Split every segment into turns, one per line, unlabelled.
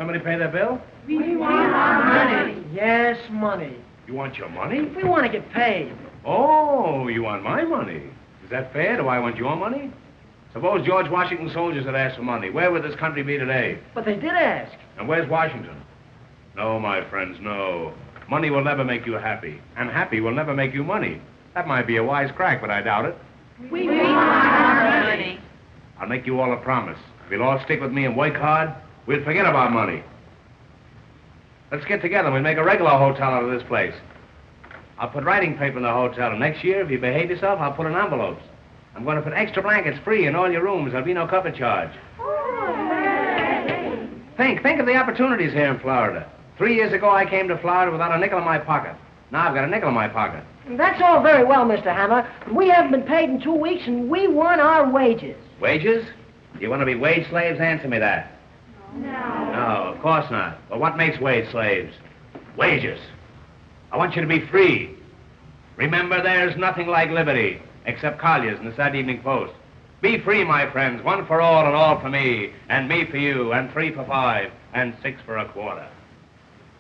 somebody pay their bill?
We want our money.
Yes, money.
You want your money?
We want to get paid.
Oh, you want my money. Is that fair? Do I want your money? Suppose George Washington's soldiers had asked for money. Where would this country be today?
But they did ask.
And where's Washington? No, my friends, no. Money will never make you happy. And happy will never make you money. That might be a wise crack, but I doubt it.
We want our money.
I'll make you all a promise. If you'll all stick with me and work hard, we'll forget about money. Let's get together and we'll make a regular hotel out of this place. I'll put writing paper in the hotel, and next year, if you behave yourself, I'll put in envelopes. I'm going to put extra blankets free in all your rooms. There'll be no cover charge. Think of the opportunities here in Florida. 3 years ago, I came to Florida without a nickel in my pocket. Now I've got a nickel in my pocket.
That's all very well, Mr. Hammer. We haven't been paid in 2 weeks, and we want our wages.
Wages? You want to be wage slaves? Answer me that.
No.
No, of course not. Well, what makes wage slaves? Wages. I want you to be free. Remember, there's nothing like liberty, except Collier's and the Saturday Evening Post. Be free, my friends, one for all and all for me, and me for you, and 3 for 5, and 6 for a quarter.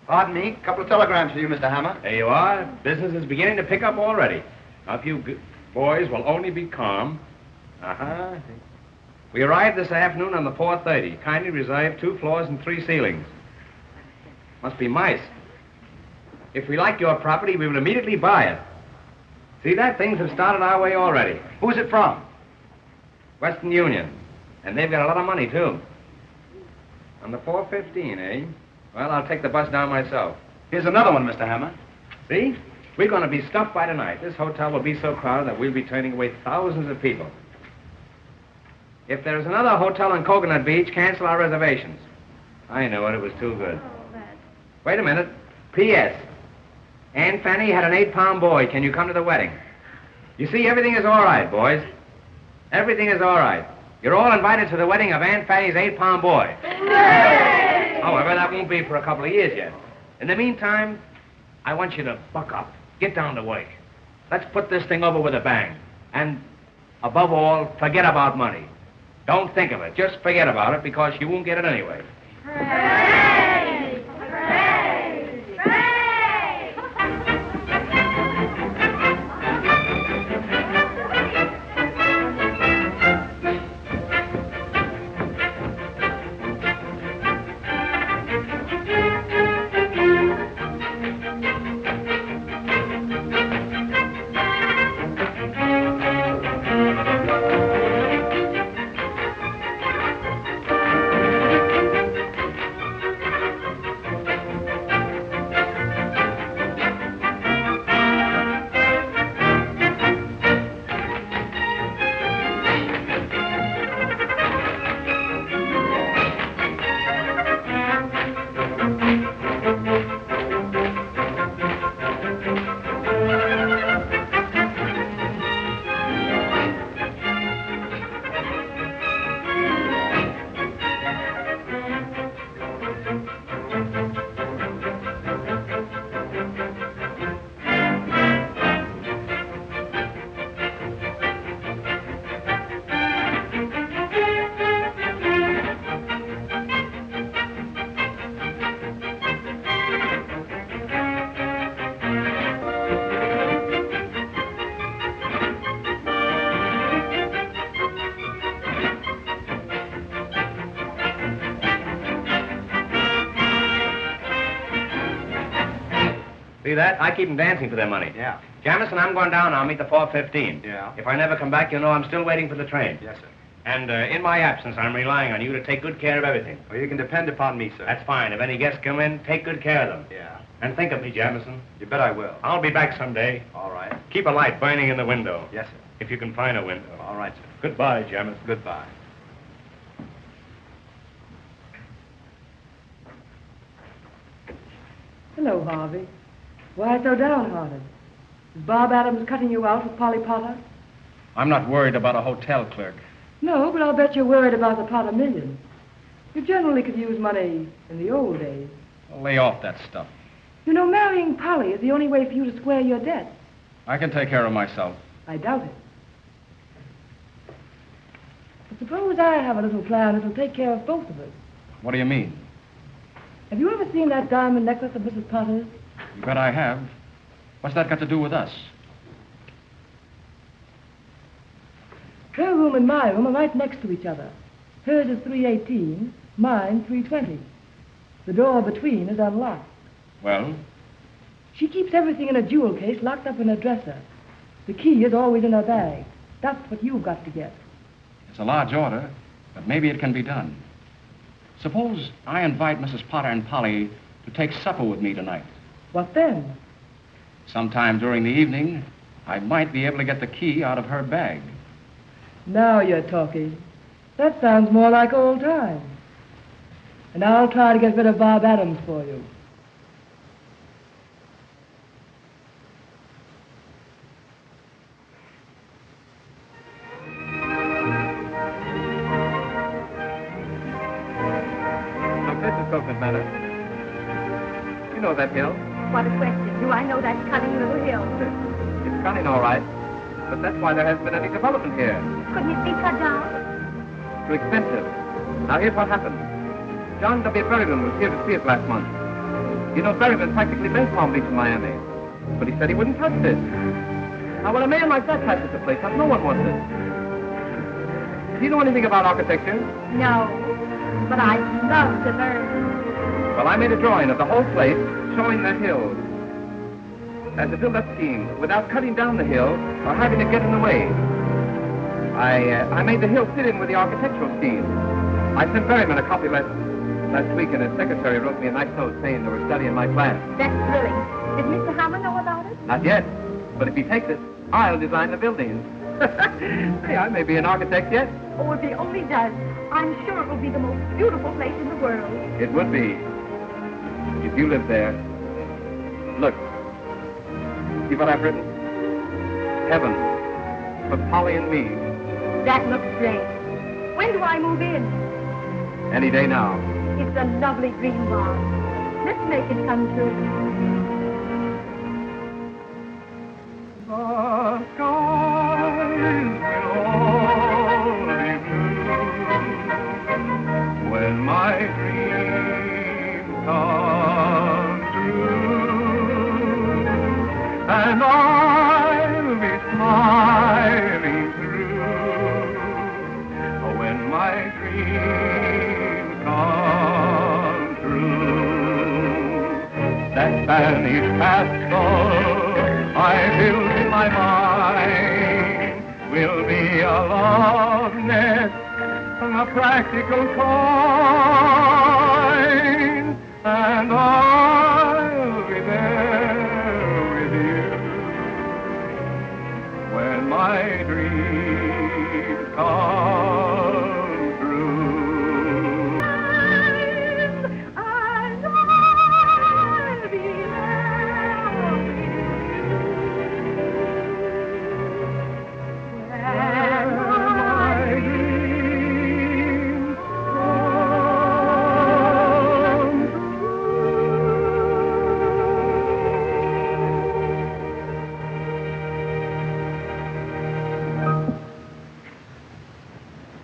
Pardon me, a couple of telegrams for you, Mr. Hammer.
There you are. Business is beginning to pick up already. Now, if you boys will only be calm. Uh-huh. We arrived this afternoon on the 4:30. Kindly reserve 2 floors and 3 ceilings. Must be mice. If we like your property, we will immediately buy it. See that? Things have started our way already.
Who's it from?
Western Union. And they've got a lot of money, too. On the 4:15, eh? Well, I'll take the bus down myself.
Here's another one, Mr. Hammer.
See? We're going to be stuffed by tonight. This hotel will be so crowded that we'll be turning away thousands of people. If there's another hotel on Coconut Beach, cancel our reservations. I know it. It was too good. Wait a minute. P.S. Aunt Fanny had an 8-pound boy. Can you come to the wedding? You see, everything is all right, boys. Everything is all right. You're all invited to the wedding of Aunt Fanny's 8-pound boy.
Hooray!
However, that won't be for a couple of years yet. In the meantime, I want you to buck up. Get down to work. Let's put this thing over with a bang. And, above all, forget about money. Don't think of it. Just forget about it, because you won't get it anyway.
Hooray! Hooray! Hooray!
See that? I keep them dancing for their money.
Yeah.
Jamison, I'm going down. I'll meet the 4:15.
Yeah.
If I never come back, you'll know I'm still waiting for the train.
Yes, sir.
And in my absence, I'm relying on you to take good care of everything.
Well, you can depend upon me, sir.
That's fine. If any guests come in, take good care of them.
Yeah.
And think of me, Jamison.
You bet I will.
I'll be back someday.
All right.
Keep a light burning in the window.
Yes, sir.
If you can find a window.
All right, sir.
Goodbye, Jamison.
Goodbye.
Hello, Harvey. Why so downhearted? Is Bob Adams cutting you out with Polly Potter?
I'm not worried about a hotel clerk.
No, but I'll bet you're worried about the Potter million. You generally could use money in the old days.
Well, lay off that stuff.
You know, marrying Polly is the only way for you to square your debt.
I can take care of myself.
I doubt it. But suppose I have a little plan that'll take care of both of us.
What do you mean?
Have you ever seen that diamond necklace of Mrs. Potter's?
You bet I have. What's that got to do with us?
Her room and my room are right next to each other. Hers is 318, mine 320. The door between is unlocked.
Well,
She keeps everything in a jewel case locked up in her dresser. The key is always in her bag. That's what you've got to get.
it's a large order, but maybe it can be done. Suppose I invite Mrs. Potter and Polly to take supper with me tonight.
What then?
Sometime during the evening, I might be able to get the key out of her bag.
Now you're talking. That sounds more like old times. And I'll try to get rid of Bob Adams for you.
Coconut matter. You know that hill.
What a question. Do I know that cunning little hill?
It's cunning, all right. But that's why there hasn't been any development here.
Couldn't it be cut down?
Too expensive. Now, here's what happened. John W. Berryman was here to see it last month. You know, Berryman practically made Palm Beach in Miami. But he said he wouldn't touch it. Now, when a man like that touches the place up, no one wants it. Do you know anything about architecture?
No. But I'd love to learn.
Well, I made a drawing of the whole place showing the hill as a build-up scheme without cutting down the hill or having to get in the way. I made the hill fit in with the architectural scheme. I sent Berryman a copy last week, and his secretary wrote me a nice note saying they were studying my plan.
That's thrilling. Did Mr. Hammer know about it?
Not yet, but if he takes it, I'll design the buildings. Hey, I may be an architect yet.
Oh, if he only does, I'm sure it will be the most beautiful place in the world.
It would be. If you lived there. Look. See what I've written? Heaven. For Polly and me.
That looks great. When do I move in?
Any day now.
It's a lovely dream, Bob. Let's make it come true.
The skies will all be blue when my dreams come true, and I'll be smiling through when my dreams come true. That Spanish castle I build in my mind will be a love nest, a practical kind, and I'll be there with you when my dreams come true.
And I'll be there with you.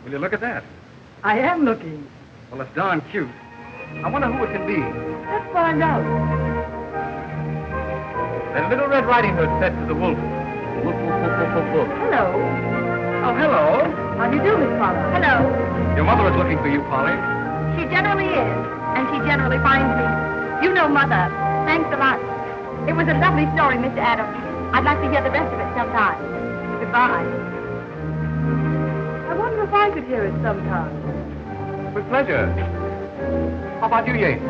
Will you look at that?
I am looking.
Well, it's darn cute. I wonder who it can be.
Let's find out.
That Little Red Riding Hood said to the wolf. Wolf, wolf, wolf, wolf, wolf, wolf.
Hello.
Oh, hello.
How do you do, Miss Potter?
Hello.
Your mother is looking for you, Polly.
She generally is, and she generally finds me. You know Mother. Thanks a lot. It was a lovely story, Mr. Adams. I'd like to hear the rest of it sometime. Goodbye.
I wonder if I could hear it sometime.
With pleasure. How about you, Yates?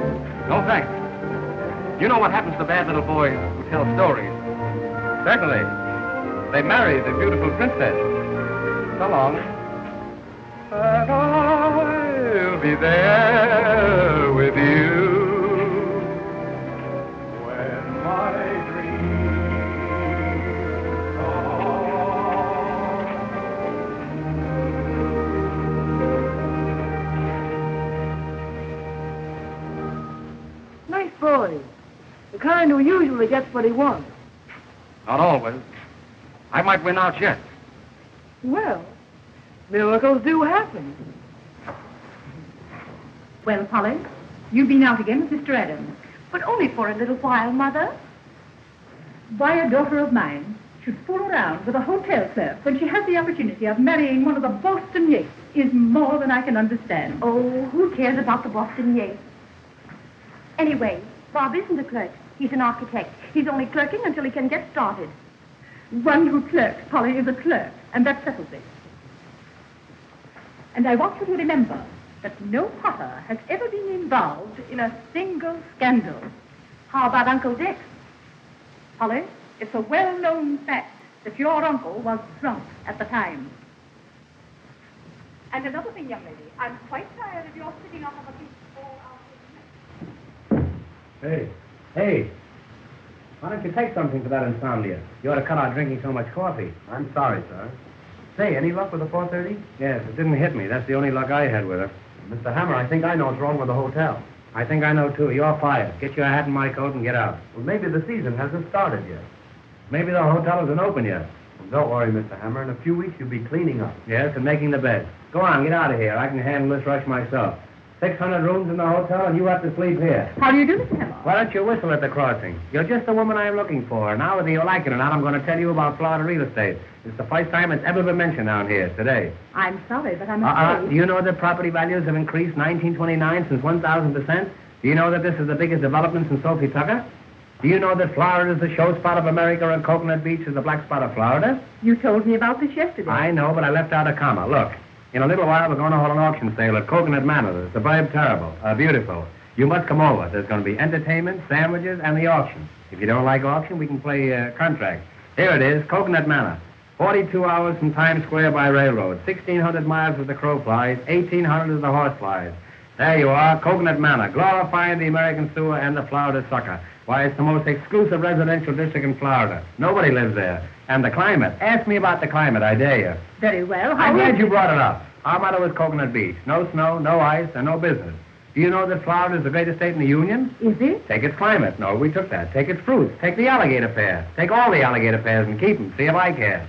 No, thanks. You know what happens to bad little boys who tell stories. Certainly. They marry the beautiful princess. So long. And I'll be there with you when my dreams come.
Nice boy. The kind who usually gets what he wants.
Not always. I might win out yet.
Well, miracles do happen.
Well, Polly, You've been out again with Mr. Adams.
But only for a little while, Mother.
Why a daughter of mine should fool around with a hotel clerk when she has the opportunity of marrying one of the Boston Yates is more than I can understand.
Oh, who cares about the Boston Yates? Anyway, Bob isn't a clerk. He's an architect. He's only clerking until he can get started.
One who clerks, Polly, is a clerk, and that settles it. And I want you to remember that no Potter has ever been involved in a single scandal.
How about Uncle Dick?
Polly, it's a well-known fact that your uncle was drunk at the time. And another thing, young lady, I'm quite tired of your sitting up on the beach all afternoon.
Hey. Why don't you take something for that insomnia? You ought to cut out drinking so much coffee.
I'm sorry, sir. Say, any luck with the 4:30?
Yes, it didn't hit me. That's the only luck I had with her.
Mr. Hammer, I think I know what's wrong with the hotel.
I think I know, too. You're fired. Get your hat and my coat and get out.
Well, maybe the season hasn't started yet.
Maybe the hotel isn't open yet.
Well, don't worry, Mr. Hammer. In a few weeks, you'll be cleaning up.
Yes, and making the bed. Go on, get out of here. I can handle this rush myself. 600 rooms in the hotel, and you have to sleep here.
How do you do, Mr. Hammer?
Why don't you whistle at the crossing? You're just the woman I'm looking for. Now, whether you like it or not, I'm going to tell you about Florida real estate. It's the first time it's ever been mentioned down here, today.
I'm sorry, but I'm afraid...
Do you know that property values have increased 1929 since 1,000%? Do you know that this is the biggest development since Sophie Tucker? Do you know that Florida is the show spot of America and Coconut Beach is the black spot of Florida?
You told me about this yesterday.
I know, but I left out a comma. Look, in a little while we're going to hold an auction sale at Coconut Manor. The suburb terrible, beautiful. You must come over. There's going to be entertainment, sandwiches, and the auction. If you don't like auction, we can play contract. Here it is, Coconut Manor. 42 hours from Times Square by railroad. 1,600 miles as the crow flies. 1,800 as the horse flies. There you are, Coconut Manor, glorifying the American sewer and the Florida sucker. Why, it's the most exclusive residential district in Florida. Nobody lives there. And the climate. Ask me about the climate, I dare you.
Very well.
I'm glad you brought it up. Our motto is Coconut Beach. No snow, no ice, and no business. Do you know that Florida is the greatest state in the Union?
Is it?
Take its climate. No, we took that. Take its fruits. Take the alligator pear. Take all the alligator pears and keep them. See if I care.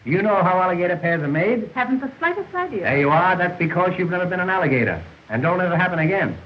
Do you know how alligator pears are made?
Haven't the slightest idea.
There you are. That's because you've never been an alligator. And don't let it happen again.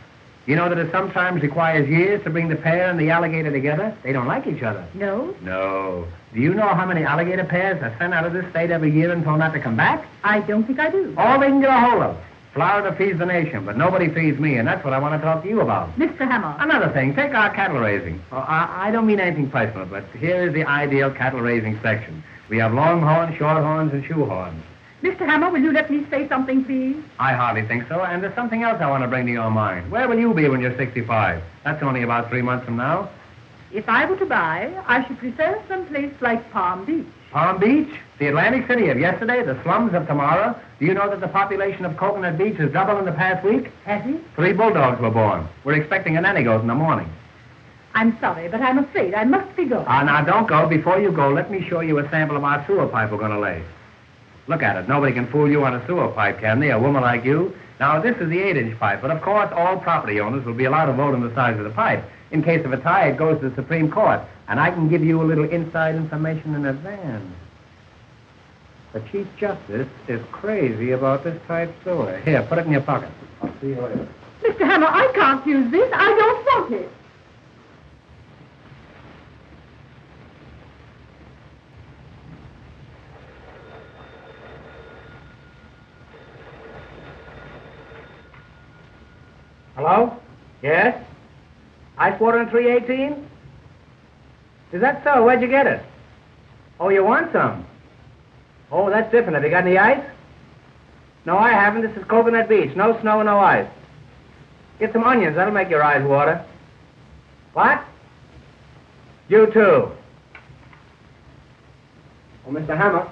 You know that it sometimes requires years to bring the pear and the alligator together? They don't like each other.
No?
No. Do you know how many alligator pears are sent out of this state every year and told not to come back?
I don't think I do.
All they can get a hold of. Florida feeds the nation, but nobody feeds me, and that's what I want to talk to you about.
Mr. Hammer.
Another thing, take our cattle raising. Oh, I don't mean anything personal, but here is the ideal cattle raising section. We have longhorns, shorthorns, and shoehorns.
Mr. Hammer, will you let me say something, please?
I hardly think so, and there's something else I want to bring to your mind. Where will you be when you're 65? That's only about 3 months from now.
If I were to buy, I should prefer some place like Palm Beach.
Palm Beach? The Atlantic City of yesterday, the slums of tomorrow. Do you know that the population of Coconut Beach has doubled in the past week?
Has it?
3 bulldogs were born. We're expecting a nanny goat in the morning.
I'm sorry, but I'm afraid I must be going.
Now, don't go. Before you go, let me show you a sample of our sewer pipe we're going to lay. Look at it. Nobody can fool you on a sewer pipe, can they? A woman like you. Now, this is the 8-inch pipe, but of course, all property owners will be allowed to vote on the size of the pipe. In case of a tie, it goes to the Supreme Court, and I can give you a little inside information in advance. The Chief Justice is crazy about this type sewer. Here, put it in your pocket. I'll see you later.
Mr. Hammer, I can't use this. I don't want it.
Hello? Yes? Ice water in 318? Is that so? Where'd you get it? Oh, you want some? Oh, that's different. Have you got any ice? No, I haven't. This is Coconut Beach. No snow, no ice. Get some onions. That'll make your eyes water. What? You too.
Oh, Mr. Hammer,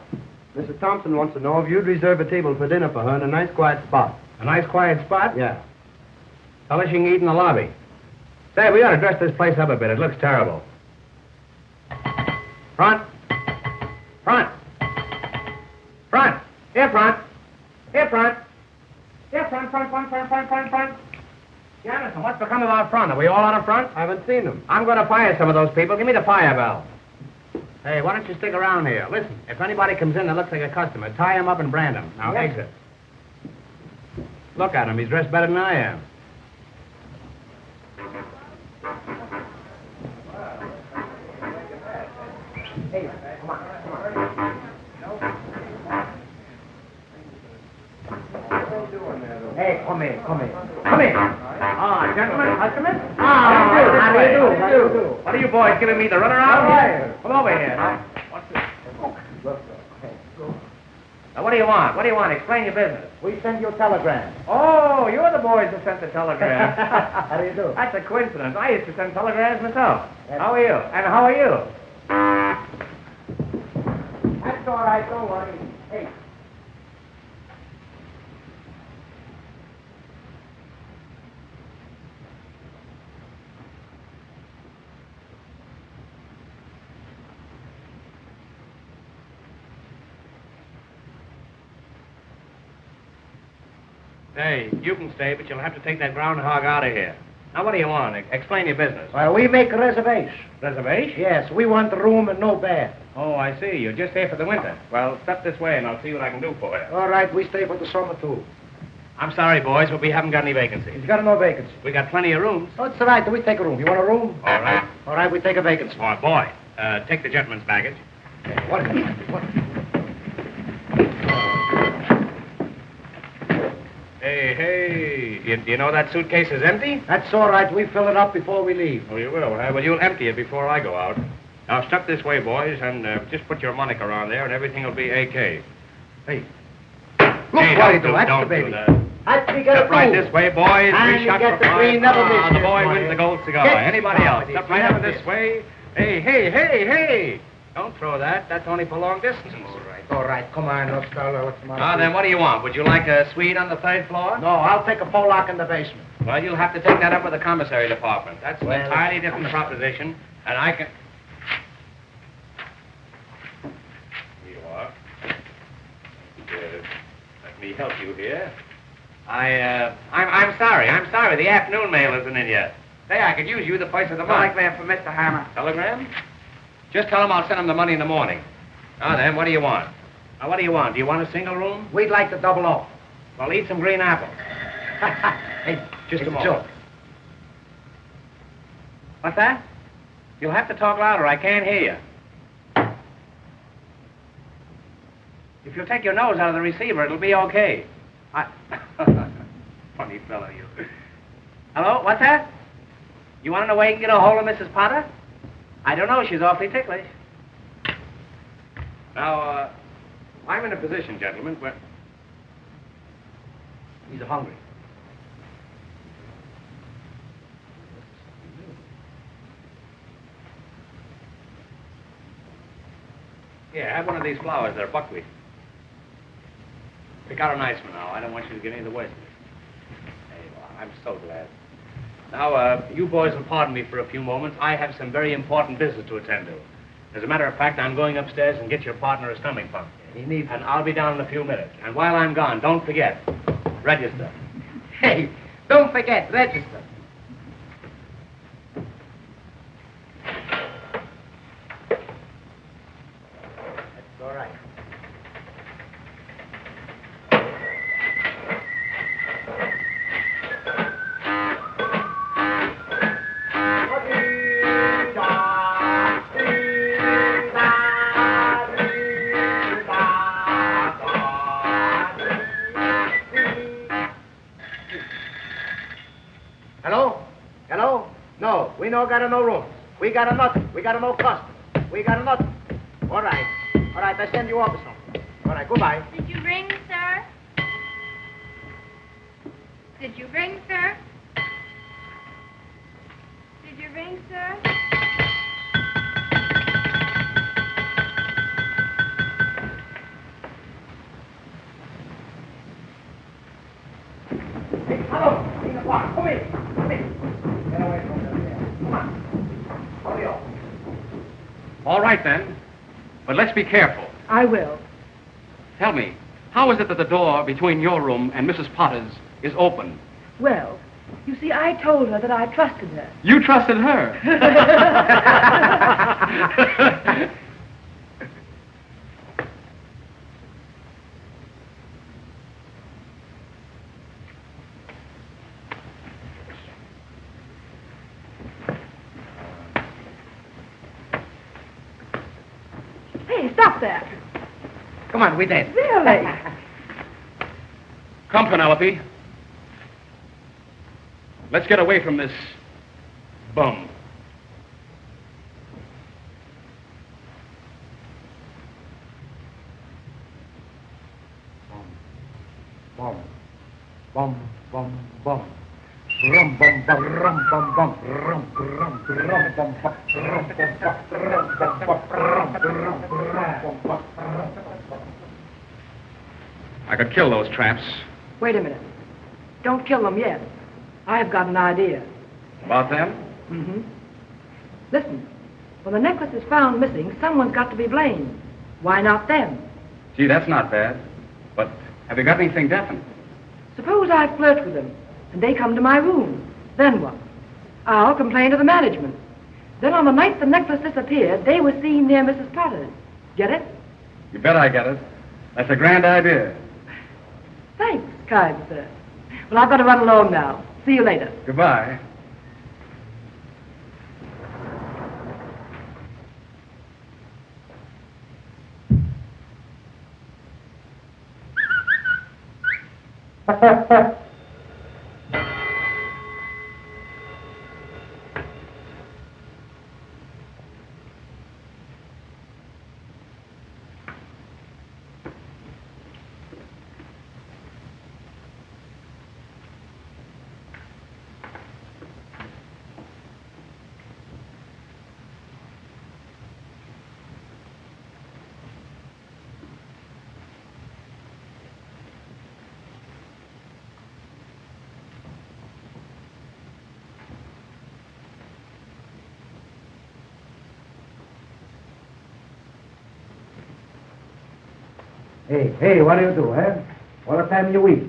Mrs. Thompson wants to know if you'd reserve a table for dinner for her in a nice quiet spot.
A nice quiet spot?
Yeah.
Tell her she can eat in the lobby. Say, we ought to dress this place up a bit. It looks terrible. Front. Front. Front. Here, front. Here, front. Here, front. Jamison, what's become of our front? Are we all out of front?
I haven't seen them.
I'm going to fire some of those people. Give me the fire bell. Hey, why don't you stick around here? Listen, if anybody comes in that looks like a customer, tie him up and brand him. Now, exit. Look at him. He's dressed better than I am.
Come on. Hey, come here.
Ah, gentlemen, customers.
How do you do?
What are you boys giving me the runaround?
All right.
Come over here. What's this? Now, what do you want? What do you want? Explain your business.
We send you a telegram.
Oh, you're the boys that sent the telegram.
How do you do?
That's a coincidence. I used to send telegrams myself.
Yes.
How are you? And how are you?
That's all right, don't worry. Hey.
Hey, you can stay, but you'll have to take that groundhog out of here. Now, what do you want? Explain your business.
Well, we make a reservation.
Reservation?
Yes, we want the room and no bed.
Oh, I see. You're just here for the winter. Well, step this way, and I'll see what I can do for you.
All right, we stay for the summer, too.
I'm sorry, boys, but we haven't got any vacancies.
You got no vacancy.
We got plenty of rooms.
Oh, it's all right. We take a room. You want a room?
All right.
All right, we take a vacancy.
Oh, boy, take the gentleman's baggage.
What is it? What?
Hey, do you know that suitcase is empty?
That's all right. We fill it up before we leave.
Oh, you will, huh? Well, you'll empty it before I go out. Now, step this way, boys, and just put your moniker on there, and everything will be AK.
Hey.
Look,
Hey,
what do,
that's
don't
the baby.
do that.
That's we got
Step right this way, boys.
And
Three
you
shots
get
for
the
five.
green, never miss
Ah,
this
the boy
one.
wins the gold cigar.
Get
Anybody else?
started.
Step right
Never
over this
miss.
way. Hey. Don't throw that. That's only for long distance.
All right. Come on, let's go. What's the matter?
Ah, then what do you want? Would you like a suite on the third floor?
No, I'll take a Pollock in the basement.
Well, you'll have to take that up with the commissary department. That's an
Well,
entirely different proposition, and I can... Here you are. Let me help you here. I'm sorry. The afternoon mail isn't in yet. Say, I could use you the place of the month.
Telegram for Mr. Hammer.
Telegram? Just tell him I'll send him the money in the morning. Now then, what do you want? Now, what do you want? Do you want a single room?
We'd like to double off.
Well, eat some green apples.
Hey,
Just
it's
a moment.
joke.
What's that? You'll have to talk louder. I can't hear you. If you'll take your nose out of the receiver, it'll be okay. Funny fellow, you. Hello? What's that? You want to know where you can get a hold of Mrs. Potter? I don't know. She's awfully ticklish. Now, I'm in a position, gentlemen, where...
He's hungry.
Here, have one of these flowers. They're buckwheat. Pick out a nice one now. I don't want you to get any of the worst of it. There you are. I'm so glad. Now, you boys will pardon me for a few moments. I have some very important business to attend to. As a matter of fact, I'm going upstairs and get your partner a stomach pump.
He needs
And I'll be down in a few minutes. And while I'm gone, don't forget, register.
Hey, don't forget, register. That's all right. Hello? No, we no got no rooms. We got a nothing. We got no customers. We got a nothing. All right. I send you off or something. All right, goodbye.
Did you ring, sir? Did you ring, sir? Did you ring, sir?
Hey, hello. Come in. Get away from there. Come on. Hurry up.
All right, then. But let's be careful.
I will.
Tell me, how is it that the door between your room and Mrs. Potter's is open?
Well, you see, I told her that I trusted her.
You trusted her.
Hey, stop that.
Come on, we dance.
Really?
Come, Penelope. Let's get away from this bum.
Bum, bum, bum, bum. Rum, bum, bum, rum, bum, bum, rum, rum, rum, bum, bum, rum, bum, bum, rum, bum, bum, rum, rum, bum, bum.
I could kill those traps.
Wait a minute. Don't kill them yet. I've got an idea.
About them?
Mm-hmm. Listen, when the necklace is found missing, someone's got to be blamed. Why not them?
Gee, that's not bad. But have you got anything definite?
Suppose I flirt with them, and they come to my room. Then what? I'll complain to the management. Then on the night the necklace disappeared, they were seen near Mrs. Potter's. Get it?
You bet I get it. That's a grand idea.
Thanks, kind sir. Well, I've got to run along now. See you later.
Goodbye.
Hey, what do you do, eh? All the time you eat.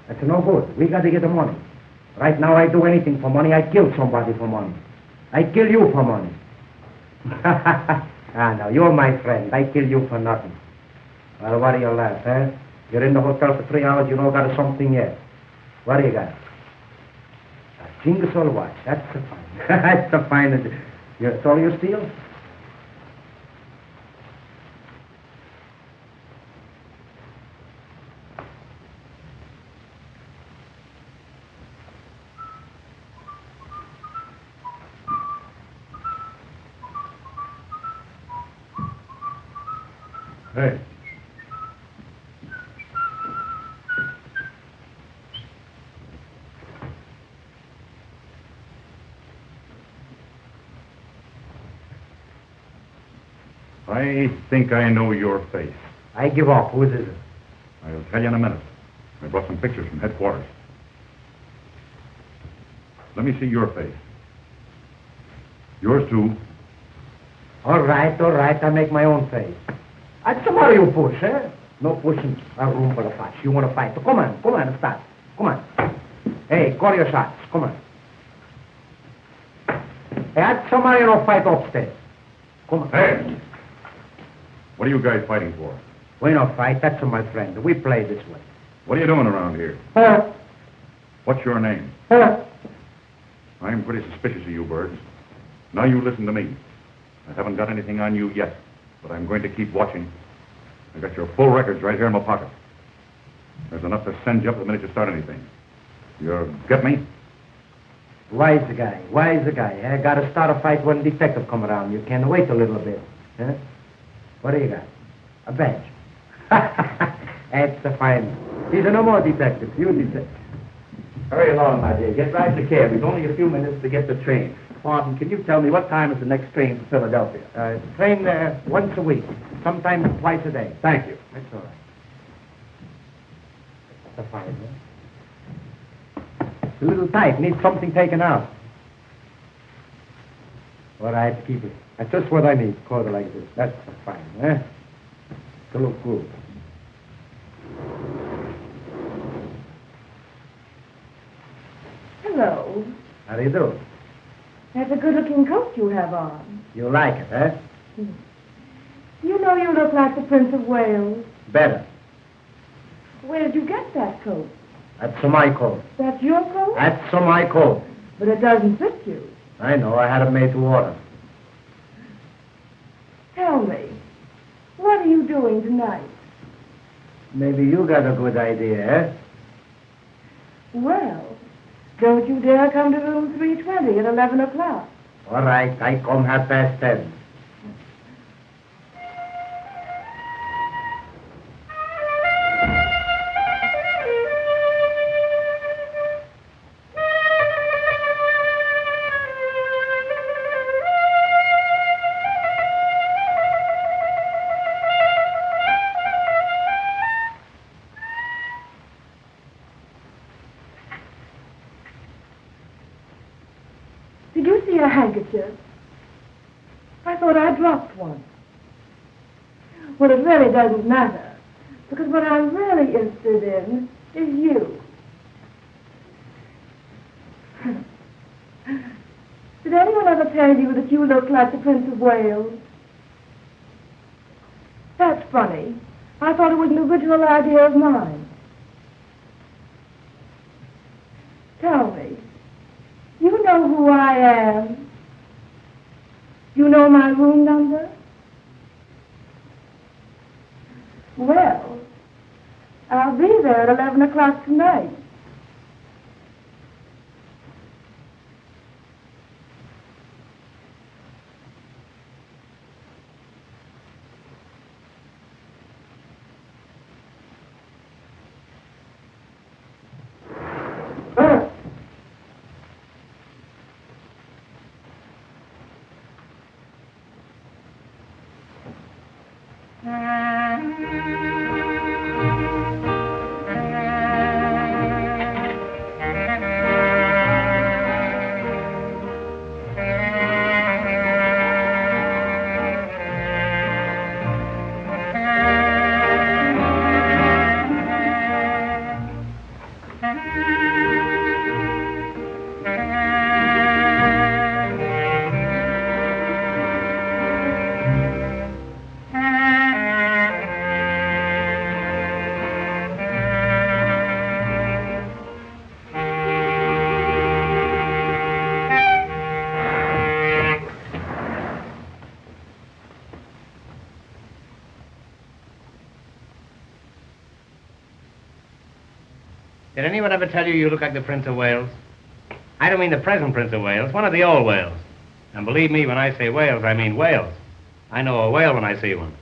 That's no good. We got to get the money. Right now, I do anything for money. I kill somebody for money. I kill you for money. No, you're my friend. I kill you for nothing. Well, what do you laugh, eh? You're in the hotel for 3 hours, you don't got something yet. What do you got? A Jingle watch. That's the fine. That's the finest. That's all you steal?
Hey.
I think I know your face.
I give up. Who is it?
I'll tell you in a minute. I brought some pictures from headquarters. Let me see your face. Yours too.
All right. I make my own face. What's the matter, you push, eh? No pushing a room full of fights. You want to fight? Come on, start. Come on. Hey, call your shots. Come on. Hey, that's somebody no fight upstairs. Come on.
Hey! What are you guys fighting for?
We no fight. That's my friend. We play this way.
What are you doing around here?
Huh?
What's your name?
Huh?
I'm pretty suspicious of you birds. Now you listen to me. I haven't got anything on you yet, but I'm going to keep watching. I got your full records right here in my pocket. There's enough to send you up the minute you start anything. You get me?
Wise guy. I gotta start a fight when detective come around. You can wait a little bit. Huh? What do you got? A badge. That's the fine. He's no more detective. You detective.
Hurry along, my dear. Get right to cab. It's only a few minutes to get the train. Martin, can you tell me what time is the next train to Philadelphia?
Train once a week, sometimes twice a day.
Thank you.
That's all right. That's a fine, huh? It's a little tight. Needs something taken out. All right, keep it. That's just what I need. Quarter like this. That's fine, eh? To look good.
Hello.
How do you do?
That's a good-looking coat you have on.
You like it, eh?
You know you look like the Prince of Wales.
Better.
Where did you get that coat?
That's my coat.
That's your coat?
That's my coat.
But it doesn't fit you.
I know. I had it made to order.
Tell me, are you doing tonight?
Maybe you got a good idea, eh?
Well, don't you dare come to room 320 at 11 o'clock.
All right, I come 10:30.
Did you see a handkerchief? I thought I dropped one. Well, it really doesn't matter, because what I'm really interested in is you. Did anyone ever tell you that you look like the Prince of Wales? That's funny. I thought it was an original idea of mine. Tell me, you know who I am? You know my room number? Well, I'll be there at 11 o'clock tonight.
Did anyone ever tell you you look like the Prince of Wales? I don't mean the present Prince of Wales, one of the old Wales. And believe me, when I say Wales, I mean Wales. I know a whale when I see one.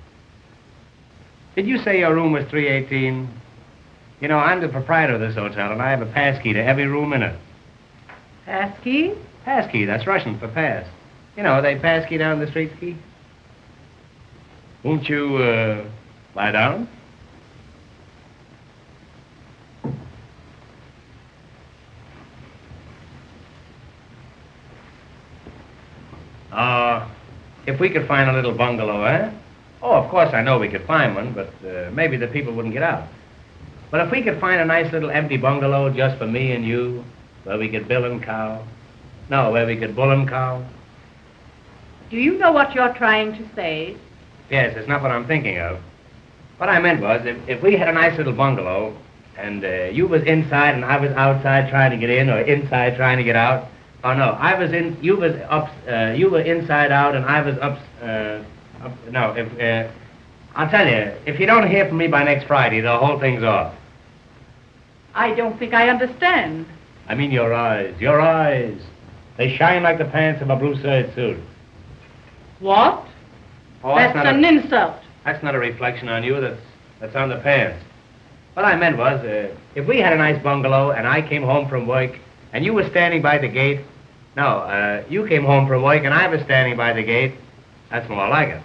Did you say your room was 318? You know, I'm the proprietor of this hotel, and I have a pass key to every room in it.
Pass key?
Pass key, that's Russian for pass. You know, they pass key down the street key. Won't you, lie down? If we could find a little bungalow, eh? Oh, of course, I know we could find one, but maybe the people wouldn't get out. But if we could find a nice little empty bungalow just for me and you, where we could bill and cow. No, where we could bull and cow.
Do you know what you're trying to say?
Yes, it's not what I'm thinking of. What I meant was, if we had a nice little bungalow, and you was inside and I was outside trying to get in, or inside trying to get out. Oh no, I was in, you was up, you were inside out and I was up, no, I'll tell you, if you don't hear from me by next Friday, the whole thing's off.
I don't think I understand.
I mean your eyes, your eyes. They shine like the pants of a blue suede suit.
What?
Oh,
that's an insult.
That's not a reflection on you, that's on the pants. What I meant was, if we had a nice bungalow and I came home from work and you were standing by the gate, no, you came home from work and I was standing by the gate, that's more like it.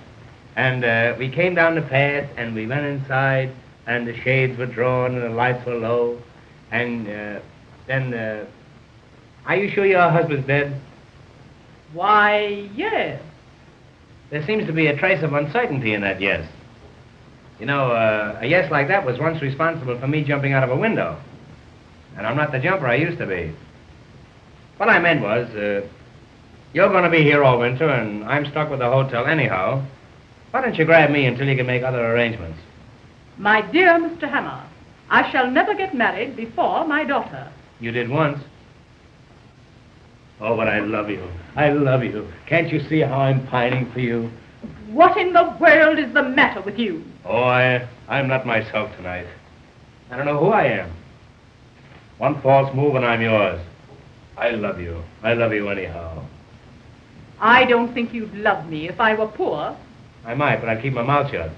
And we came down the path and we went inside and the shades were drawn and the lights were low. And then, are you sure your husband's dead?
Why, yes.
There seems to be a trace of uncertainty in that yes. You know, a yes like that was once responsible for me jumping out of a window. And I'm not the jumper I used to be. What I meant was, you're going to be here all winter, and I'm stuck with the hotel anyhow. Why don't you grab me until you can make other arrangements?
My dear Mr. Hammer, I shall never get married before my daughter.
You did once. Oh, but I love you. I love you. Can't you see how I'm pining for you?
What in the world is the matter with you?
Oh, I'm not myself tonight. I don't know who I am. One false move and I'm yours. I love you. I love you anyhow.
I don't think you'd love me if I were poor.
I might, but I'd keep my mouth shut.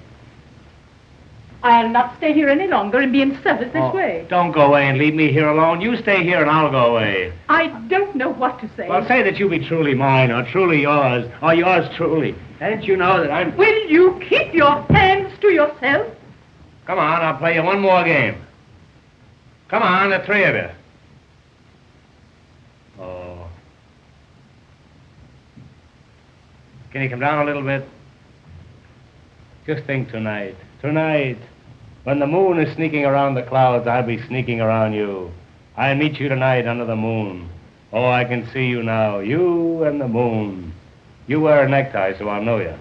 I'll not stay here any longer and be in service this way.
Don't go away and leave me here alone. You stay here and I'll go away.
I don't know what to say.
Well, say that you be truly mine or truly yours or yours truly. Don't you know that I'm...
Will you keep your hands to yourself?
Come on, I'll play you one more game. Come on, the three of you. Oh. Can you come down a little bit? Just think tonight. Tonight, when the moon is sneaking around the clouds, I'll be sneaking around you. I'll meet you tonight under the moon. Oh, I can see you now, you and the moon. You wear a necktie, so I'll know you.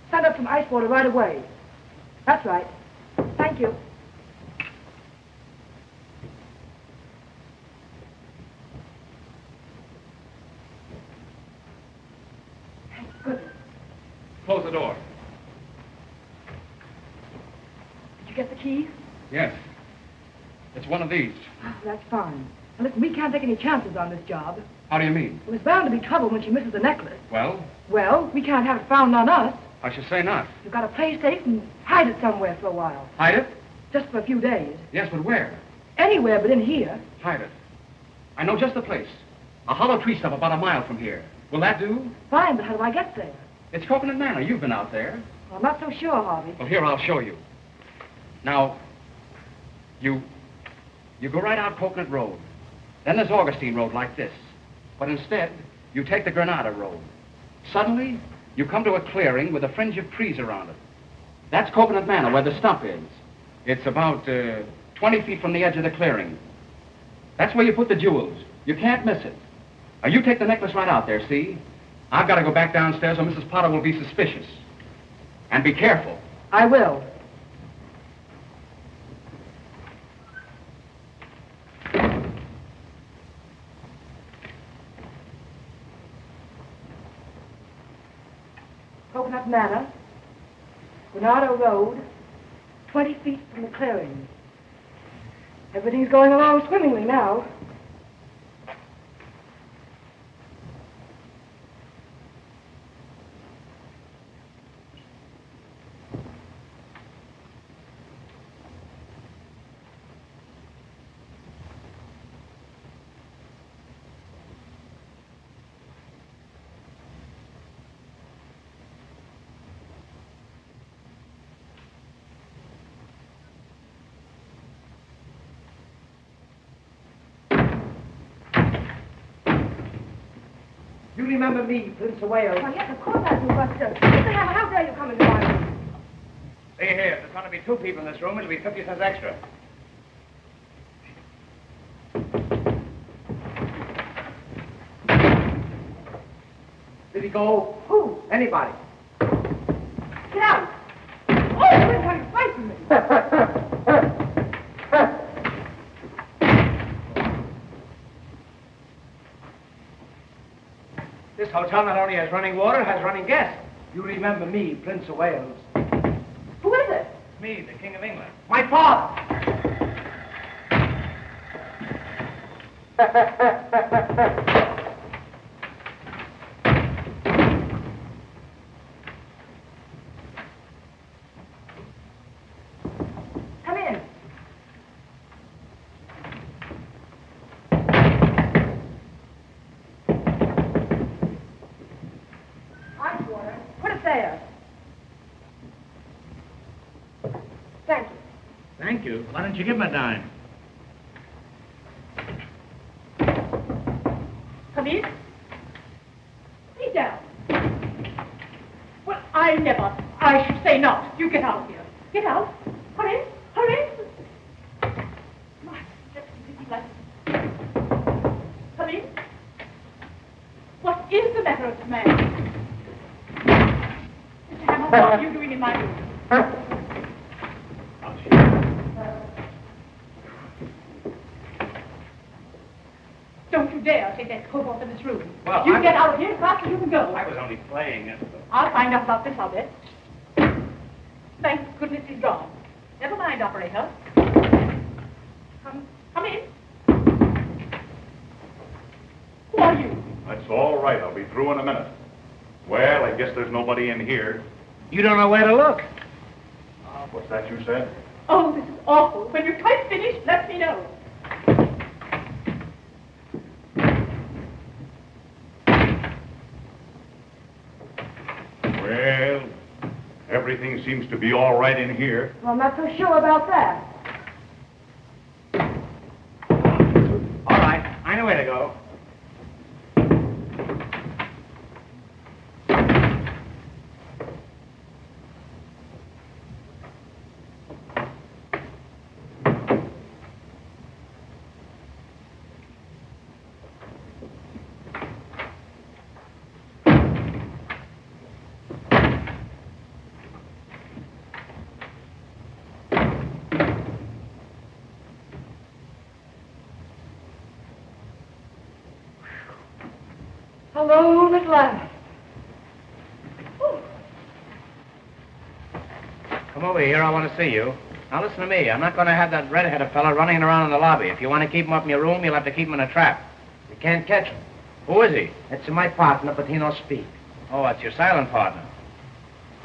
Stand up some ice water right away. That's right. Thank you. Thank goodness.
Close the door.
Did you get the keys?
Yes. It's one of these.
Oh, that's fine. Now, listen, we can't take any chances on this job.
How do you mean?
Well, there's bound to be trouble when she misses the necklace.
Well,
Well, we can't have it found on us.
I should say not.
You've got to play safe and hide it somewhere for a while.
Hide it?
Just for a few days.
Yes, but where?
Anywhere but in here.
Hide it. I know just the place. A hollow tree stump about a mile from here. Will that do?
Fine, but how do I get there?
It's Coconut Manor. You've been out there.
Well, I'm not so sure, Harvey.
Well, here, I'll show you. Now, you go right out Coconut Road. Then there's Augustine Road like this. But instead, you take the Granada Road. Suddenly, you come to a clearing with a fringe of trees around it. That's Coconut Manor, where the stump is. It's about 20 feet from the edge of the clearing. That's where you put the jewels. You can't miss it. You take the necklace right out there, see? I've got to go back downstairs or Mrs. Potter will be suspicious. And be careful.
I will. Coconut Manor, Granada Road, 20 feet from the clearing. Everything's going along swimmingly now.
You remember me, Prince of Wales?
Oh, yes, of course I do, but Mr. Hammer, how dare you come into my room?
See here, there's going to be 2 people in this room. It'll be 50 cents extra.
Did he go?
Who?
Anybody.
Get out! Oh, you're trying to fight me.
This hotel not only has running water, has running gas.
You remember me, Prince of Wales?
Who is it?
Me, the King of England.
My father!
Come in. Ice water. Put it there. Thank you.
Thank you. Why don't you give him a dime?
Come in. Sit down. Well, I never. I should say not. You get out of here. Get out. Hurry. Hurry. My, just like. Come in. What is the matter with the man? Mr. Hammer, what are you doing in my room? Don't you dare take that coat off in this room.
Well,
you get out of here as fast as you can go.
I was only playing.
I'll find out about this, I'll bet. Thank goodness he's gone. Never mind, operator. Come in. Who are you?
That's all right. I'll be through in a minute. Well, I guess there's nobody in here.
You don't know where to look.
What's that you said?
Oh, this is awful. When you're quite finished, let me know.
Well, everything seems to be all right in here.
Well, I'm not so sure about that.
All right, I know where to go.
Alone at last.
Come over here, I want to see you. Now listen to me, I'm not going to have that red-headed fella running around in the lobby. If you want to keep him up in your room, you'll have to keep him in a trap.
You can't catch him.
Who is he?
That's my partner, but he don't speak.
Oh, that's your silent partner.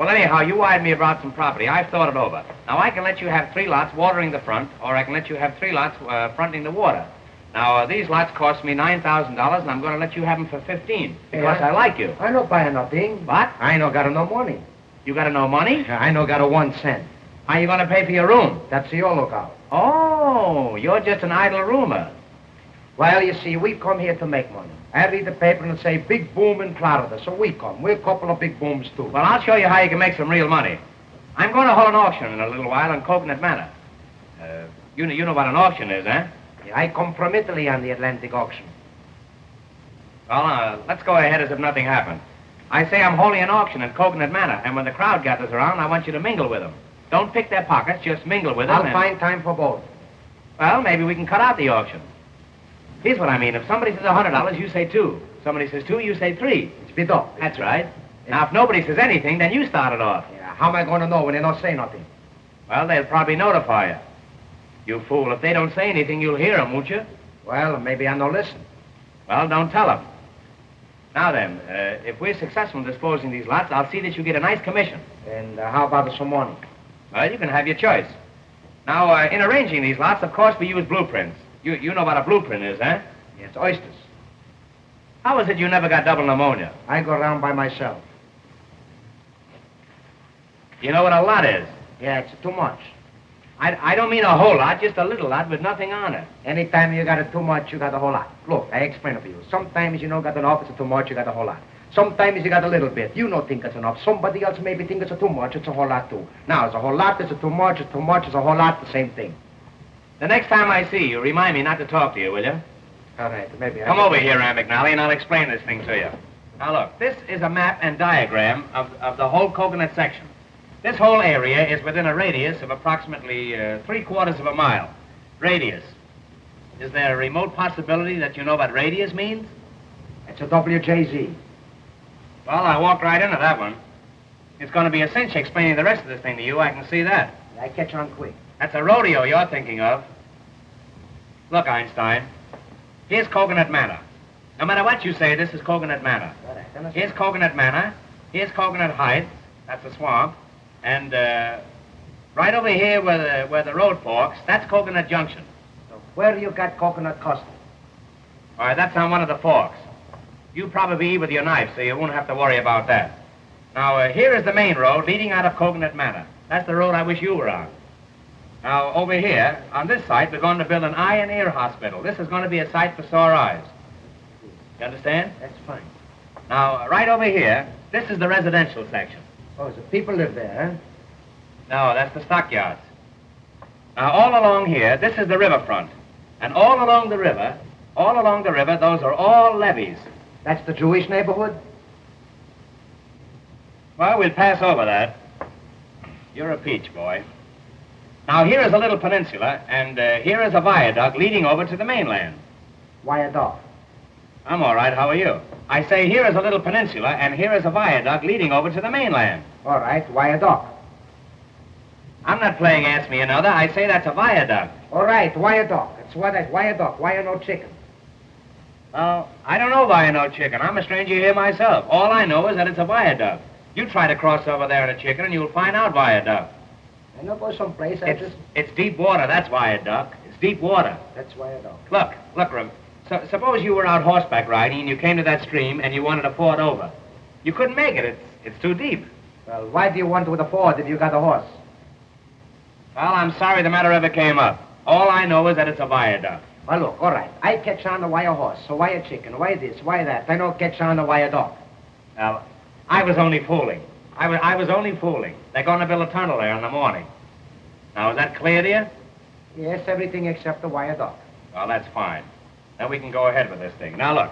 Well, anyhow, you wired me about some property. I've thought it over. Now, I can let you have 3 lots watering the front, or I can let you have 3 lots fronting the water. Now, these lots cost me $9,000, and I'm going to let you have them for 15 because I like you.
I no buy nothing.
What?
I no got no money.
You got no money?
I no got a 1 cent.
How you going to pay for your room?
That's your lookout.
Oh, you're just an idle roomer.
Well, you see, we come here to make money. I read the paper and say big boom in Florida, so we come. We're a couple of big booms, too.
Well, I'll show you how you can make some real money. I'm going to hold an auction in a little while on Coconut Manor. You know what an auction is, eh?
Yeah, I come from Italy on the Atlantic auction.
Well, let's go ahead as if nothing happened. I say I'm holding an auction in Coconut Manor, and when the crowd gathers around, I want you to mingle with them. Don't pick their pockets, just mingle with them.
I'll find time for both.
Well, maybe we can cut out the auction. Here's what I mean. If somebody says $100, you say 2. Somebody says 2, you say 3.
It's bid up.
That's right. Now, if nobody says anything, then you start it off.
Yeah, how am I going to know when they don't say nothing?
Well, they'll probably notify you. You fool. If they don't say anything, you'll hear them, won't you?
Well, maybe I don't listen.
Well, don't tell them. Now then, if we're successful in disposing these lots, I'll see that you get a nice commission.
And how about some money?
Well, you can have your choice. Now, in arranging these lots, of course, we use blueprints. You know what a blueprint is, eh?
Yes, oysters.
How is it you never got double pneumonia?
I go around by myself.
You know what a lot is?
Yeah, it's too much.
I don't mean a whole lot, just a little lot with nothing on it.
Anytime you got it too much, you got a whole lot. Look, I explain it for you. Sometimes you don't got enough, it's too much, you got a whole lot. Sometimes you got a little bit. You don't think it's enough. Somebody else maybe think it's too much, it's a whole lot too. Now, it's a whole lot, it's too much, it's a whole lot, the same thing.
The next time I see you, remind me not to talk to you, will you?
All right, maybe.
Come over here, Aunt McNally, and I'll explain this thing to you. Now, look, this is a map and diagram of the whole Coconut section. This whole area is within a radius of approximately 3/4 of a mile. Radius. Is there a remote possibility that you know what radius means?
It's a WJZ.
Well, I walked right into that one. It's going to be a cinch explaining the rest of this thing to you. I can see that.
I catch on quick.
That's a rodeo you're thinking of. Look, Einstein, here's Coconut Manor. No matter what you say, this is Coconut Manor. Here's Coconut Manor. Here's Coconut Heights. That's a swamp. And right over here where the road forks, that's Coconut Junction.
So where you got Coconut Custom?
All right, that's on one of the forks. You probably eat with your knife, so you won't have to worry about that. Now, here is the main road leading out of Coconut Manor. That's the road I wish you were on. Now, over here, on this site, we're going to build an eye and ear hospital. This is going to be a site for sore eyes. You understand?
That's fine.
Now, right over here, this is the residential section.
Oh, so people live there,
No, that's the stockyards. Now, all along here, this is the riverfront. And all along the river, those are all levees.
huh? That's the Jewish neighborhood?
Well, we'll pass over that. You're a peach, boy. Now, here is a little peninsula, and here is a viaduct leading over to the mainland.
Viaduct.
I'm all right. How are you? I say here is a little peninsula, and here is a viaduct leading over to the mainland.
All right, viaduct.
I'm not playing Ask Me Another. I say that's a viaduct.
All right, viaduct. That's what I viaduct. Why you no chicken?
Well, I don't know why I know chicken. I'm a stranger here myself. All I know is that it's a viaduct. You try to cross over there in a chicken, and you'll find out viaduct.
I know go someplace.
It's deep water. That's viaduct. It's deep water.
That's viaduct.
Look, Rem. Suppose you were out horseback riding and you came to that stream and you wanted to ford over. You couldn't make it. It's too deep.
Well, why do you want with a ford if you got a horse?
Well, I'm sorry the matter ever came up. All I know is that it's a viaduct.
Well, look, all right. I catch on the why a horse, so why a chicken, why this, why that. I don't catch on the why a dog.
Now, I was only fooling. I was only fooling. They're going to build a tunnel there in the morning. Now, is that clear to you?
Yes, everything except the why a dog.
Well, that's fine. Then we can go ahead with this thing. Now, look.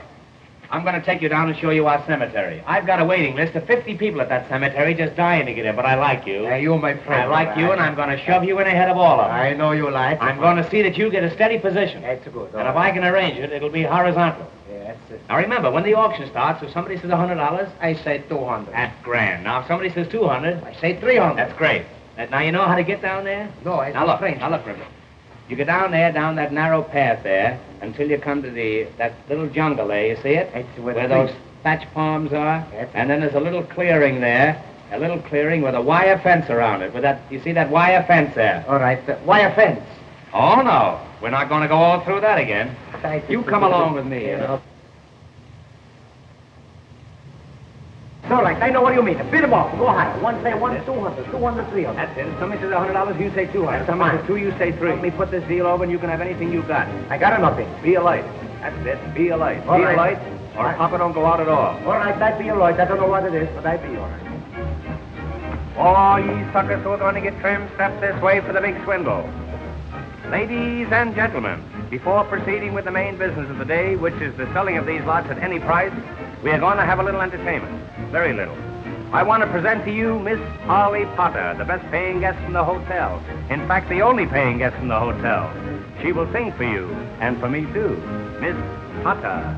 I'm going to take you down and show you our cemetery. I've got a waiting list of 50 people at that cemetery just dying to get in, but I like you.
Hey, you, my friend.
I like you, and I'm going to shove you in ahead of all of them.
I know you like.
I'm going to see that you get a steady position.
That's good.
And if I can arrange it, it'll be horizontal.
Yeah, that's it.
Now, remember, when the auction starts, if somebody says $100,
I say 200.
that's grand. Now, if somebody says $200,
I say 300.
that's great. Now, you know how to get down there?
No, it's
Now, look,
strange.
River. You go down there, down that narrow path there, until you come to that little jungle there, you see it?
It's
Where those thatch palms are.
Yes.
And then there's a little clearing there, A little clearing with a wire fence around it. With that, you see that wire fence there?
All right, wire fence.
Oh, no. We're not going to go all through that again. You come along with me.
It's all right, I know what you mean. Bid them off. Go high. One say 1, 200, 200, 300.
That's it. If somebody says $100, you say 200. If somebody says 2, you say 3. Let me put this deal over and you can have anything you got.
I got nothing.
Be a light. That's it. Be a light.
All
Be
right.
a light, or Papa don't go out at all.
All right, that be all right. I don't know what it is, but I be all right.
Oh, ye suckers who are going to get trimmed, step this way for the big swindle. Ladies and gentlemen, before proceeding with the main business of the day, which is the selling of these lots at any price, we are going to have a little entertainment. Very little. I want to present to you Miss Polly Potter, the best paying guest in the hotel. In fact, the only paying guest in the hotel. She will sing for you, and for me too. Miss Potter.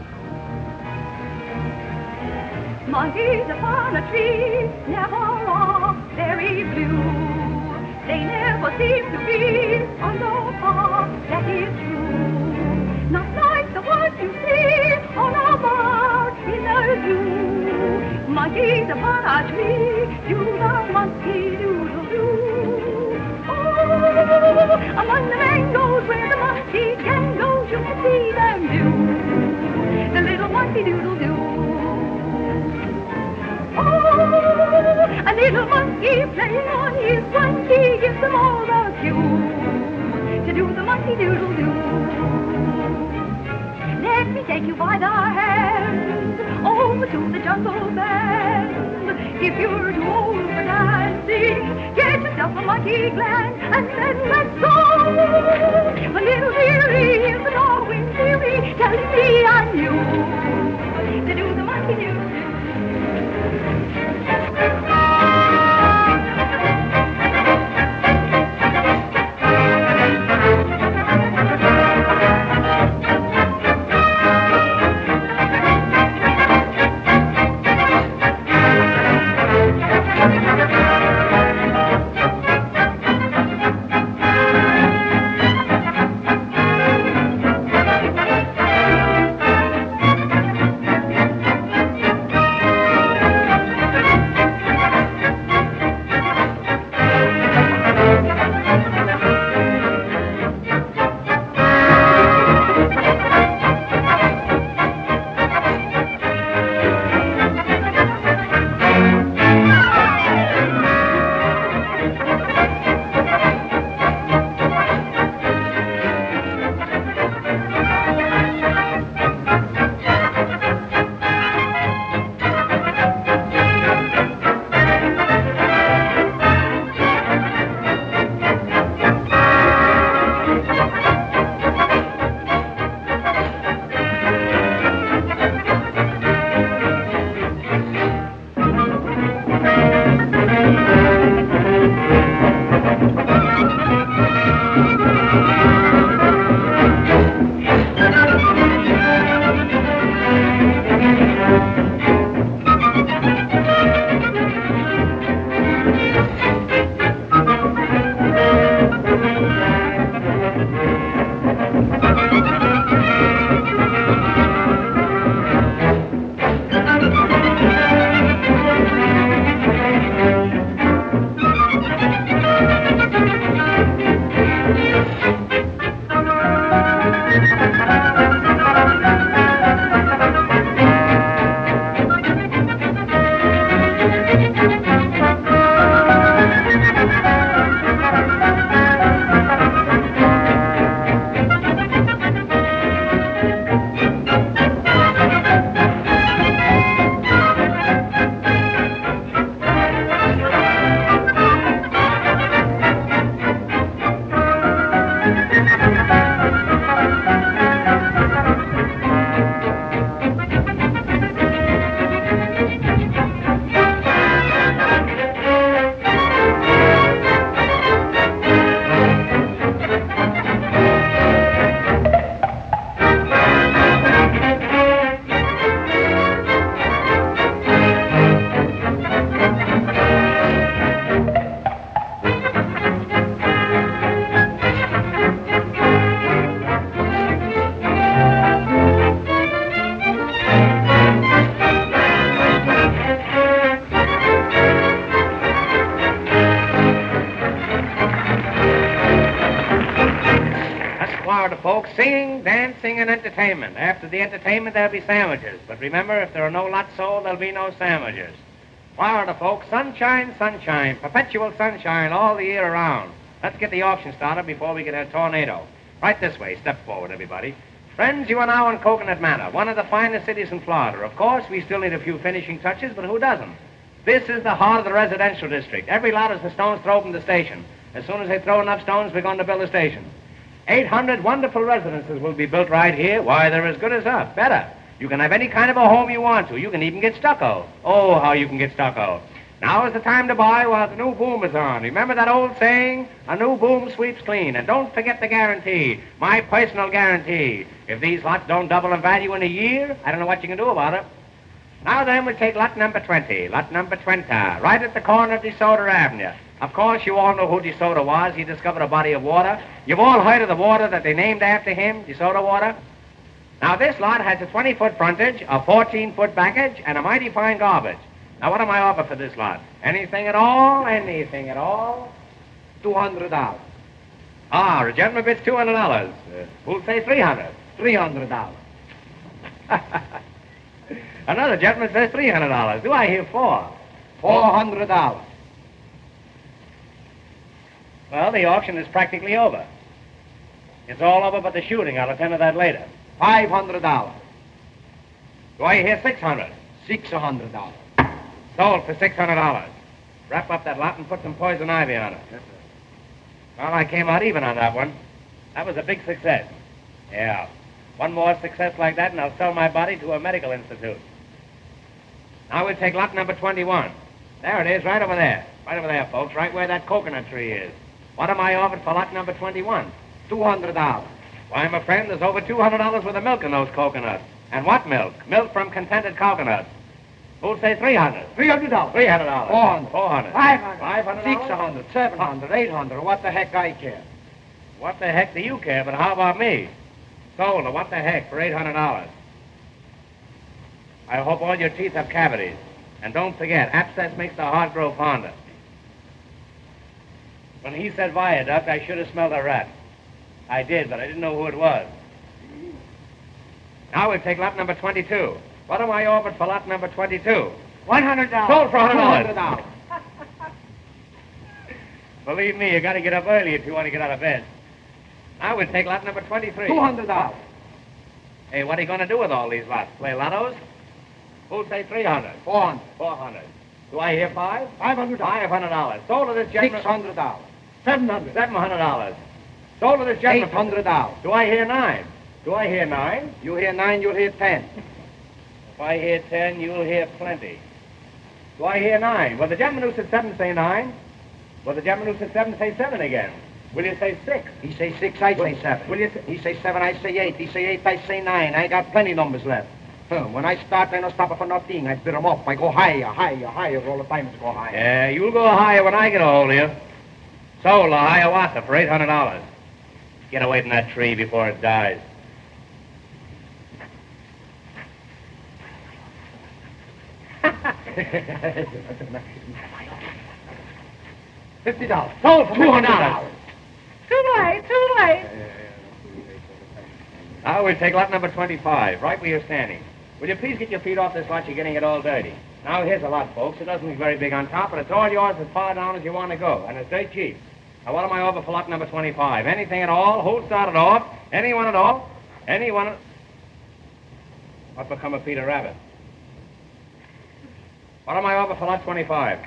Monkeys upon a tree never are very blue. They never seem to be on the path that is true. Not like the ones you see on a bar in the zoo. Monkeys upon a tree, do the monkey doodle-doo. Oh, among the mangoes where the monkey can go, you can see them do. The little monkey doodle-doo. Oh, a little monkey playing on his monkey gives them all the cue to do the monkey doodle-doo. Let me take you by the hand over to the jungle band. If you're too old for dancing, get yourself a monkey gland and then let's go. A little weary is the Darwin theory telling me I'm you to do the monkey doodle-doo.
Now, the folks, singing, dancing, and entertainment. After the entertainment, there'll be sandwiches. But remember, if there are no lots sold, there'll be no sandwiches. Now, the folks, sunshine, sunshine, perpetual sunshine all the year around. Let's get the auction started before we get a tornado. Right this way. Step forward, everybody. Friends, you are now in Coconut Manor, one of the finest cities in Florida. Of course, we still need a few finishing touches, but who doesn't? This is the heart of the residential district. Every lot is for stones thrown from the station. As soon as they throw enough stones, we're going to build a station. 800 wonderful residences will be built right here. Why, they're as good as up. Better. You can have any kind of a home you want to. You can even get stucco. Oh, how you can get stucco. Now is the time to buy while the new boom is on. Remember that old saying? A new boom sweeps clean. And don't forget the guarantee. My personal guarantee. If these lots don't double in value in a year, I don't know what you can do about it. Now then, we'll take lot number 20. Lot number 20. Right at the corner of DeSoto Avenue. Of course, you all know who DeSoto was. He discovered a body of water. You've all heard of the water that they named after him, DeSoto water. Now, this lot has a 20-foot frontage, a 14-foot backage, and a mighty fine garbage. Now, what am I offer for this lot? Anything at all? Anything at all?
$200.
Ah, the gentleman bids $200. Who'll say $300?
$300.
Another gentleman says $300. Do I hear four?
$400.
Well, the auction is practically over. It's all over but the shooting. I'll attend to that later.
$500.
Do I hear $600?
$600.
Sold for $600. Wrap up that lot and put some poison ivy on it.
Yes, sir.
Well, I came out even on that one. That was a big success. Yeah. One more success like that, and I'll sell my body to a medical institute. Now we'll take lot number 21. There it is, right over there. Right over there, folks, right where that coconut tree is. What am I offered for lot number 21?
$200.
Why, my friend, there's over $200 worth of milk in those coconuts. And what milk? Milk from contented coconuts. Who'll say $300?
$300.
$300.
$400.
$400.
$500.
$500.
$600. $700. $800. What the heck I care?
What the heck do you care, but how about me? Sold, what the heck, for $800. I hope all your teeth have cavities. And don't forget, abscess makes the heart grow fonder. When he said viaduct, I should have smelled a rat. I did, but I didn't know who it was. Now we'll take lot number 22. What am I offered for lot number 22?
$100.
Sold for $100.
$200.
Believe me, you got to get up early if you want to get out of bed. Now we'll take lot number 23.
$200.
Hey, what are you going to do with all these lots? Play lottos? Who'll say $300?
$400.
$400. Do I hear five?
$500.
$500. Sold to this gentleman.
$600. $700.
$700. Sold to this gentleman.
$800.
Do I hear nine? Do I hear nine?
You hear 9, you'll hear 10.
If I hear 10, you'll hear plenty. Do I hear 9? Well, the gentleman who said 7 say 9. Well, the gentleman who said 7 say 7 again. Will you say 6?
He say 6, I say 7.
Will you say...
He say 7, I say 8. He say 8, I say 9. I got plenty numbers left. When I start, I don't stop for nothing. I bid them up. I go higher, higher, higher. All the time it's go higher.
Yeah, you'll go higher when I get a hold of you. Sold a Hiawatha for $800. Get away from that tree before it dies.
$50.
Sold for $200.
Too late, too late.
Now we'll take lot number 25, right where you're standing. Will you please get your feet off this lot? You're getting it all dirty. Now here's a lot, folks. It doesn't look very big on top, but it's all yours as far down as you want to go, and it's dirt cheap. Now what am I over for lot number 25? Anything at all? Who'll start it off? Anyone at all? Anyone? What become of Peter Rabbit? What am I over for lot 25?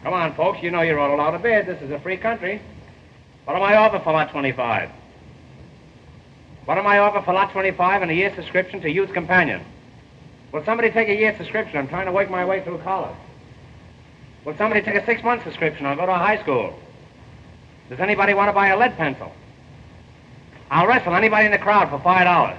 Come on, folks. You know you're all allowed to bid. This is a free country. What am I over for lot 25? What am I over for lot 25 and a year's subscription to Youth Companion? Will somebody take a year's subscription? I'm trying to work my way through college. Will somebody take a 6-month subscription? I'll go to high school. Does anybody want to buy a lead pencil? I'll wrestle anybody in the crowd for $5.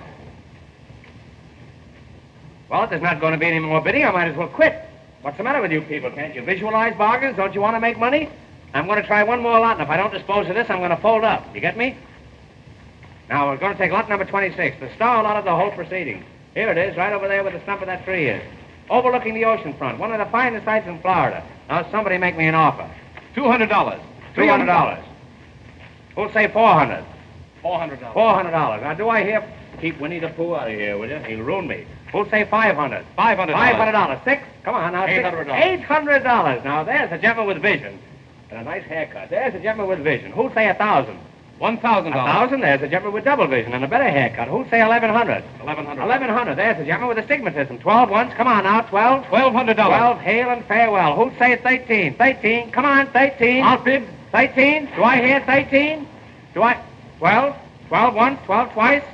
Well, if there's not going to be any more bidding, I might as well quit. What's the matter with you people? Can't you visualize bargains? Don't you want to make money? I'm going to try one more lot, and if I don't dispose of this, I'm going to fold up. You get me? Now, we're going to take lot number 26, the star lot of the whole proceeding. Here it is, right over there where the stump of that tree is. Overlooking the ocean front, one of the finest sights in Florida. Now, somebody make me an offer.
$200.
$300. Who'll say $400?
$400.
$400. Now, do I hear... Keep Winnie the Pooh out of here, will you? He'll ruin me. Who'll say $500? $500. Six? Come on now.
$800.
$800. Now, there's a gentleman with vision. And a nice haircut. There's a gentleman with vision. Who'll say $1,000?
$1,000.
$1,000. There's a gentleman with double vision and a better haircut. Who'll say $1,100?
$1,100.
$1,100. There's a gentleman with astigmatism. 12 once. Come on now. 12.
$1,200.
12. Hail and farewell. Who'll say 13? 13. Come on. 13.
I'll bid.
13. Do I hear 13? Do I? 12. 12 once. 12 twice.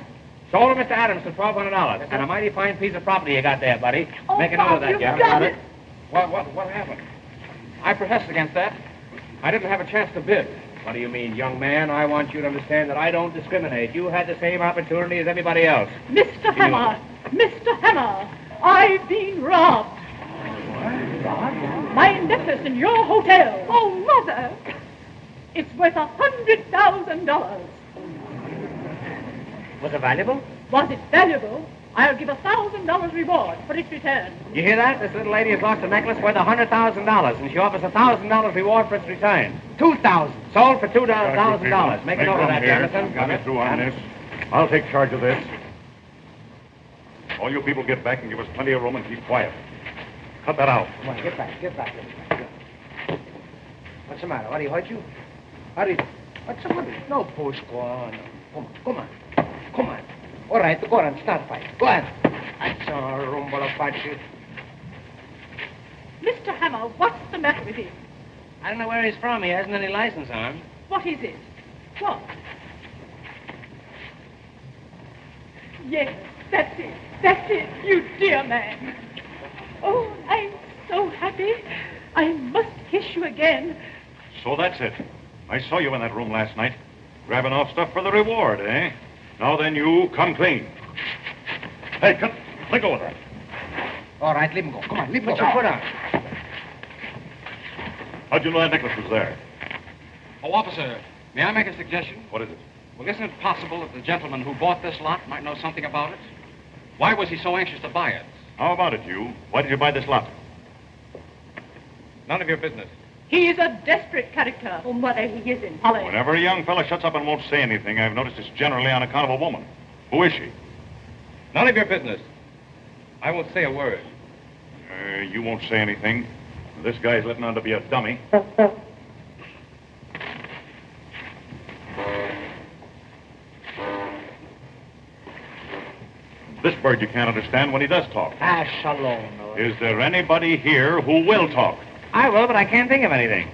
Sold to Mr. Adams for $1,200. And a mighty fine piece of property you got there, buddy.
Oh,
Make a note of that,
you've
Jeff.
got it.
What happened? I protest against that. I didn't have a chance to bid.
What do you mean, young man? I want you to understand that I don't discriminate. You had the same opportunity as everybody else.
Mr. Hammer, Mr. Hammer, I've been robbed. My necklace in your hotel.
Oh, Mother!
It's worth $100,000.
Was it valuable?
Was it valuable? I'll give $1,000 reward for its return.
You hear that? This little lady has lost a necklace worth $100,000, and she offers $1,000 reward for its return. $2,000. Sold for $2,000. Make a note of that, Jonathan.
Got me through on this. I'll take charge of this. All you people get back and give us plenty of room and keep quiet. Cut that out.
Come on, get back. What's the matter? What, he hurt you? What's the matter? No push, go on. Come on. All right, go on, start fight. Go on. That's a rumble of fight.
Mr. Hammer, what's the matter with him?
I don't know where he's from. He hasn't any license on him.
What is it? What? Yes, that's it, you dear man. Oh, I'm so happy. I must kiss you again.
So that's it. I saw you in that room last night, grabbing off stuff for the reward, eh? Now then, you come clean. Hey, let go of that.
All right, leave him go. Come on, leave him go.
Put your foot on.
How'd you know that necklace was there?
Oh, officer, may I make a suggestion?
What is it?
Well, isn't it possible that the gentleman who bought this lot might know something about it? Why was he so anxious to buy it?
How about it, you? Why did you buy this lot?
None of your business.
He's a desperate character. Oh, Mother, he isn't. Holly.
Whenever a young fella shuts up and won't say anything, I've noticed it's generally on account of a woman. Who is she?
None of your business. I won't say a word.
You won't say anything. This guy's letting on to be a dummy. This bird you can't understand when he does talk.
Shalom.
Is there anybody here who will talk?
I will, but I can't think of anything.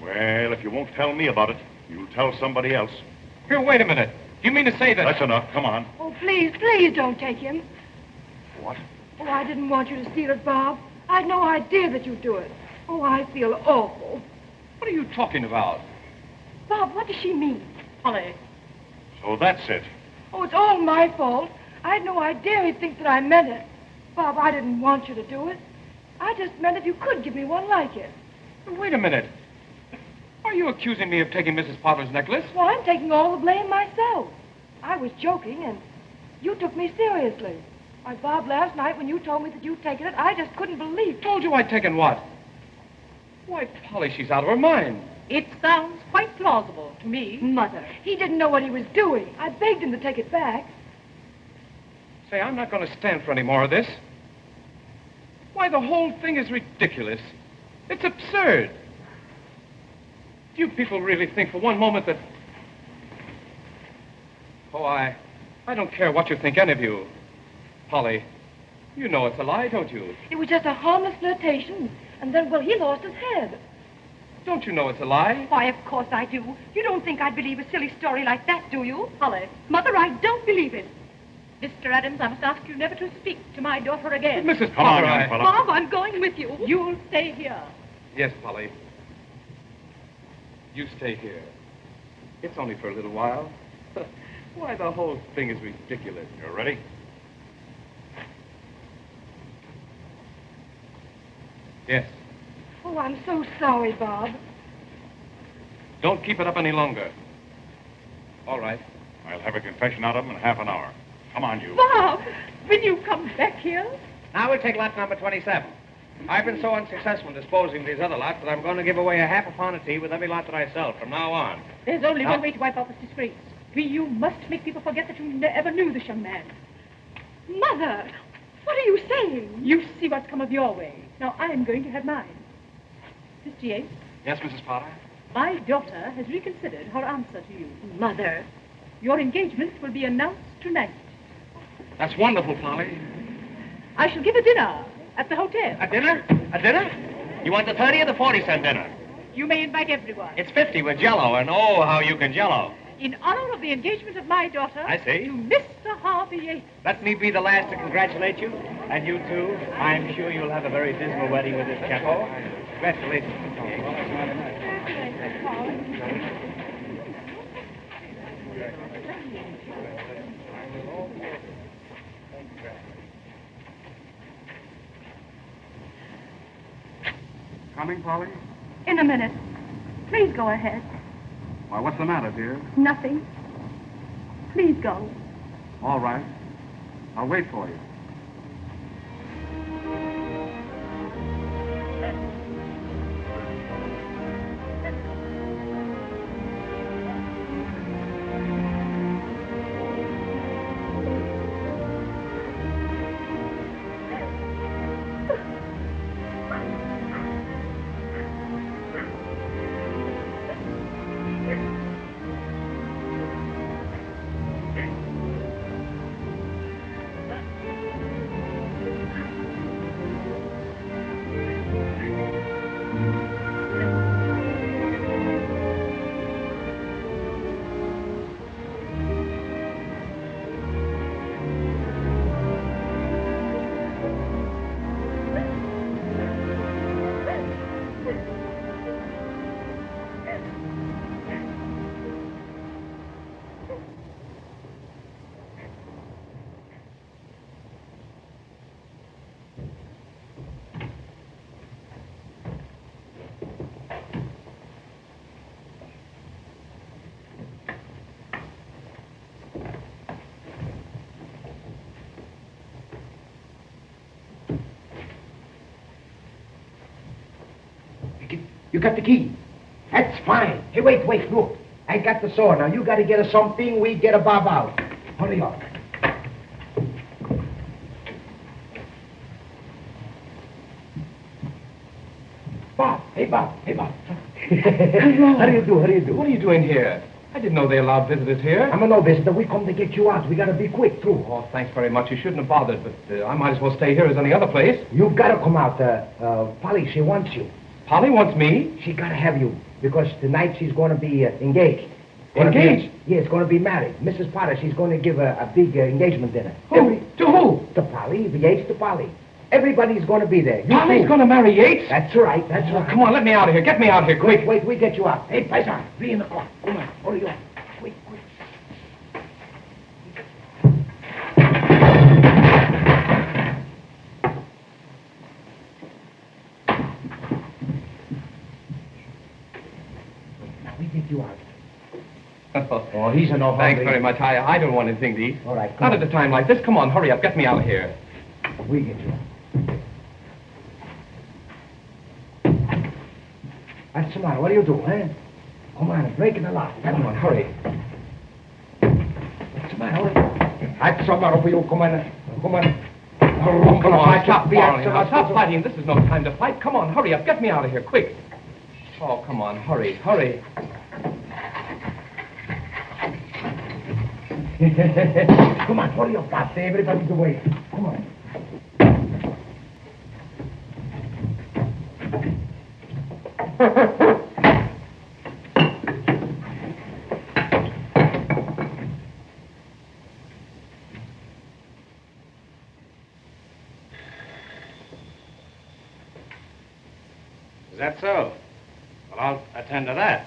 Well, if you won't tell me about it, you'll tell somebody else.
Here, wait a minute. Do you mean to say that...
That's enough. Come on.
Oh, please don't take him.
What?
Oh, I didn't want you to steal it, Bob. I had no idea that you'd do it. Oh, I feel awful.
What are you talking about?
Bob, what does she mean?
Holly.
So that's it.
Oh, it's all my fault. I had no idea he'd think that I meant it. Bob, I didn't want you to do it. I just meant if you could give me one like it.
Wait a minute. Are you accusing me of taking Mrs. Potter's necklace?
Well, I'm taking all the blame myself. I was joking, and you took me seriously. Why, Bob, last night when you told me that you'd taken it, I just couldn't believe it.
Told you I'd taken what? Why, Polly, she's out of her mind.
It sounds quite plausible to me.
Mother, he didn't know what he was doing. I begged him to take it back.
Say, I'm not going to stand for any more of this. Why, the whole thing is ridiculous. It's absurd. Do you people really think for one moment that... Oh, I don't care what you think, any of you. Polly, you know it's a lie, don't you?
It was just a harmless flirtation, and then, well, he lost his head.
Don't you know it's a lie?
Why, of course I do. You don't think I'd believe a silly story like that, do you?
Holly.
Mother, I don't believe it.
Mr. Adams, I must ask you never to speak to my daughter again.
But Mrs.
Come on,
Potter,
young fella.
Bob, I'm going with you.
You'll stay here.
Yes, Polly. You stay here. It's only for a little while. Why, the whole thing is ridiculous.
You ready?
Yes.
Oh, I'm so sorry, Bob.
Don't keep it up any longer. All right.
I'll have a confession out of him in half an hour. Come on, you.
Bob, will you come back here?
Now we'll take lot number 27. I've been so unsuccessful in disposing of these other lots that I'm going to give away a half a pound of tea with every lot that I sell from now on.
There's only
No.
one way to wipe off his disgrace. You must make people forget that you ever knew this young man. Mother, what are you saying? You see what's come of your way. Now I'm going to have mine. Mr. Yates?
Yes, Mrs. Potter?
My daughter has reconsidered her answer to you. Mother, your engagement will be announced tonight.
That's wonderful, Polly.
I shall give a dinner at the hotel.
A dinner? A dinner? You want the 30 or the 40-cent dinner?
You may invite everyone.
It's 50 with Jell-O, and oh, how you can Jell-O.
In honor of the engagement of my daughter.
I see.
To Mr. Harpo Yates.
Let me be the last to congratulate you. And you, too. I'm sure you'll have a very dismal wedding with this Zeppo. Congratulations. Coming, Polly?
In a minute. Please go ahead.
Why, what's the matter, dear?
Nothing. Please go.
All right. I'll wait for you.
You got the key. That's fine. Hey, wait, look. I got the saw. Now, you got to get us something. We get a bob out. Hurry up. Bob. Hey, Bob. How do you do?
What are you doing here? I didn't know they allowed visitors here.
I'm a no visitor. We come to get you out. We got to be quick, too.
Oh, thanks very much. You shouldn't have bothered, but I might as well stay here as any other place.
You got to come out. Polly, she wants you.
Polly wants me?
She got to have you, because tonight she's going to be engaged.
Engaged?
Yes, going to be married. Mrs. Potter, she's going to give a big engagement dinner.
Who? To who?
To Polly, the Yates to Polly. Everybody's going to be there.
Polly's going to marry Yates?
That's right,
Oh, come on, let me out of here. Get me out of here, quick.
Wait, we get you out. Hey, Paisan, 3 o'clock. Come on, hurry up. Quick. Now, we get you out. Oh, he's in no hurry.
Thanks very much. I don't want anything to eat.
All right, come
Not
on.
at a time like this. Come on, hurry up. Get me out of here.
We get you out. What's the matter? What do you do, eh? Come on, breaking the lock.
Come on, hurry.
What's the matter? What's the matter for you? Come on.
Come on, stop quarreling. Now, stop fighting. This is no time to fight. Come on, hurry up. Get me out of here, quick. Oh, come on, hurry.
Come on, hurry up, Bob. Everybody's away. Come on.
Is that so? Well, I'll attend to that.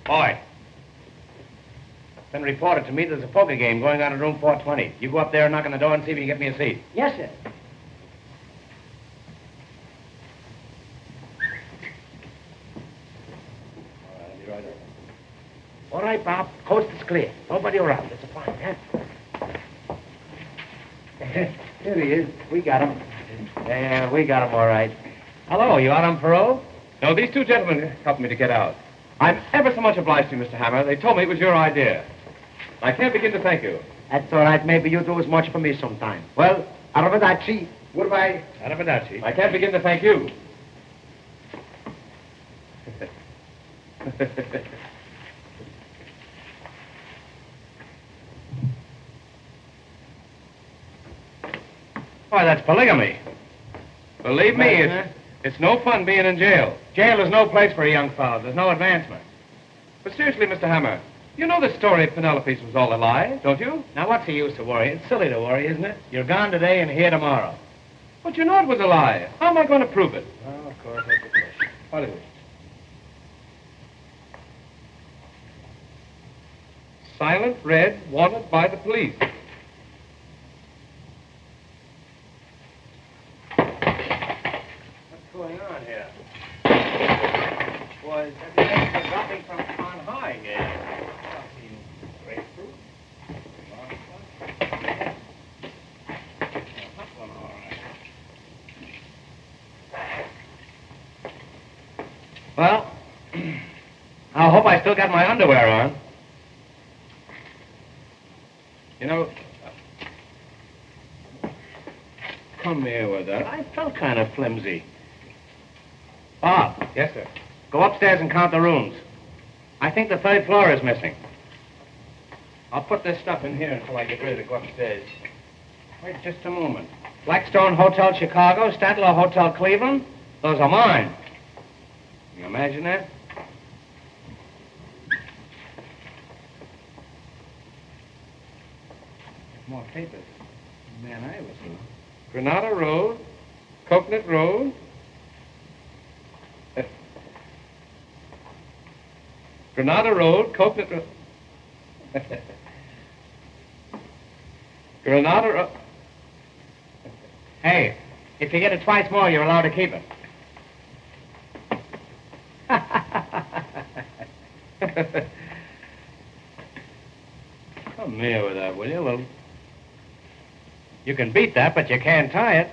Boy. It's been reported to me there's a poker game going on in room 420. You go up there and knock on the door and see if you can get me a seat.
Yes, sir.
I'll be right over.
All right, Bob. Coast is clear. Nobody around. It's a fine, huh?
Here he is. We got him. Yeah, we got him all right. Hello, you out on parole?
No, these two gentlemen helped me to get out. I'm ever so much obliged to you, Mr. Hammer. They told me it was your idea. I can't begin to thank you.
That's all right. Maybe you do as much for me sometime. Well, arrivederci.
Goodbye. Arrivederci. I can't begin to thank you. Why, that's polygamy. Believe me, it's no fun being in jail. Jail is no place for a young fellow. There's no advancement. But seriously, Mr. Hammer, you know the story of Penelope's was all a lie, don't you?
Now, what's the use to worry? It's silly to worry, isn't it? You're gone today and here tomorrow.
But you know it was a lie. How am I going to prove it?
Oh, of course, that's the question.
What is it? Silent red wanted by the police.
What's going on here? Was everything dropping from on high here? Something grapefruit? Hot one, all right.
Well, I hope I still got my underwear on. You know, come here with that. I felt kind of flimsy. Bob.
Yes, sir.
Go upstairs and count the rooms. I think the third floor is missing. I'll put this stuff in here until I get ready to go upstairs. Wait just a moment. Blackstone Hotel Chicago, Statler Hotel Cleveland. Those are mine. Can you imagine that? More papers. Man, I was in Granada Road, Coconut Road. Granada Road, Coconut Road. Granada Road.
Hey, if you get it twice more, you're allowed to keep it.
Come here with that, will you? Well, you can beat that, but you can't tie it.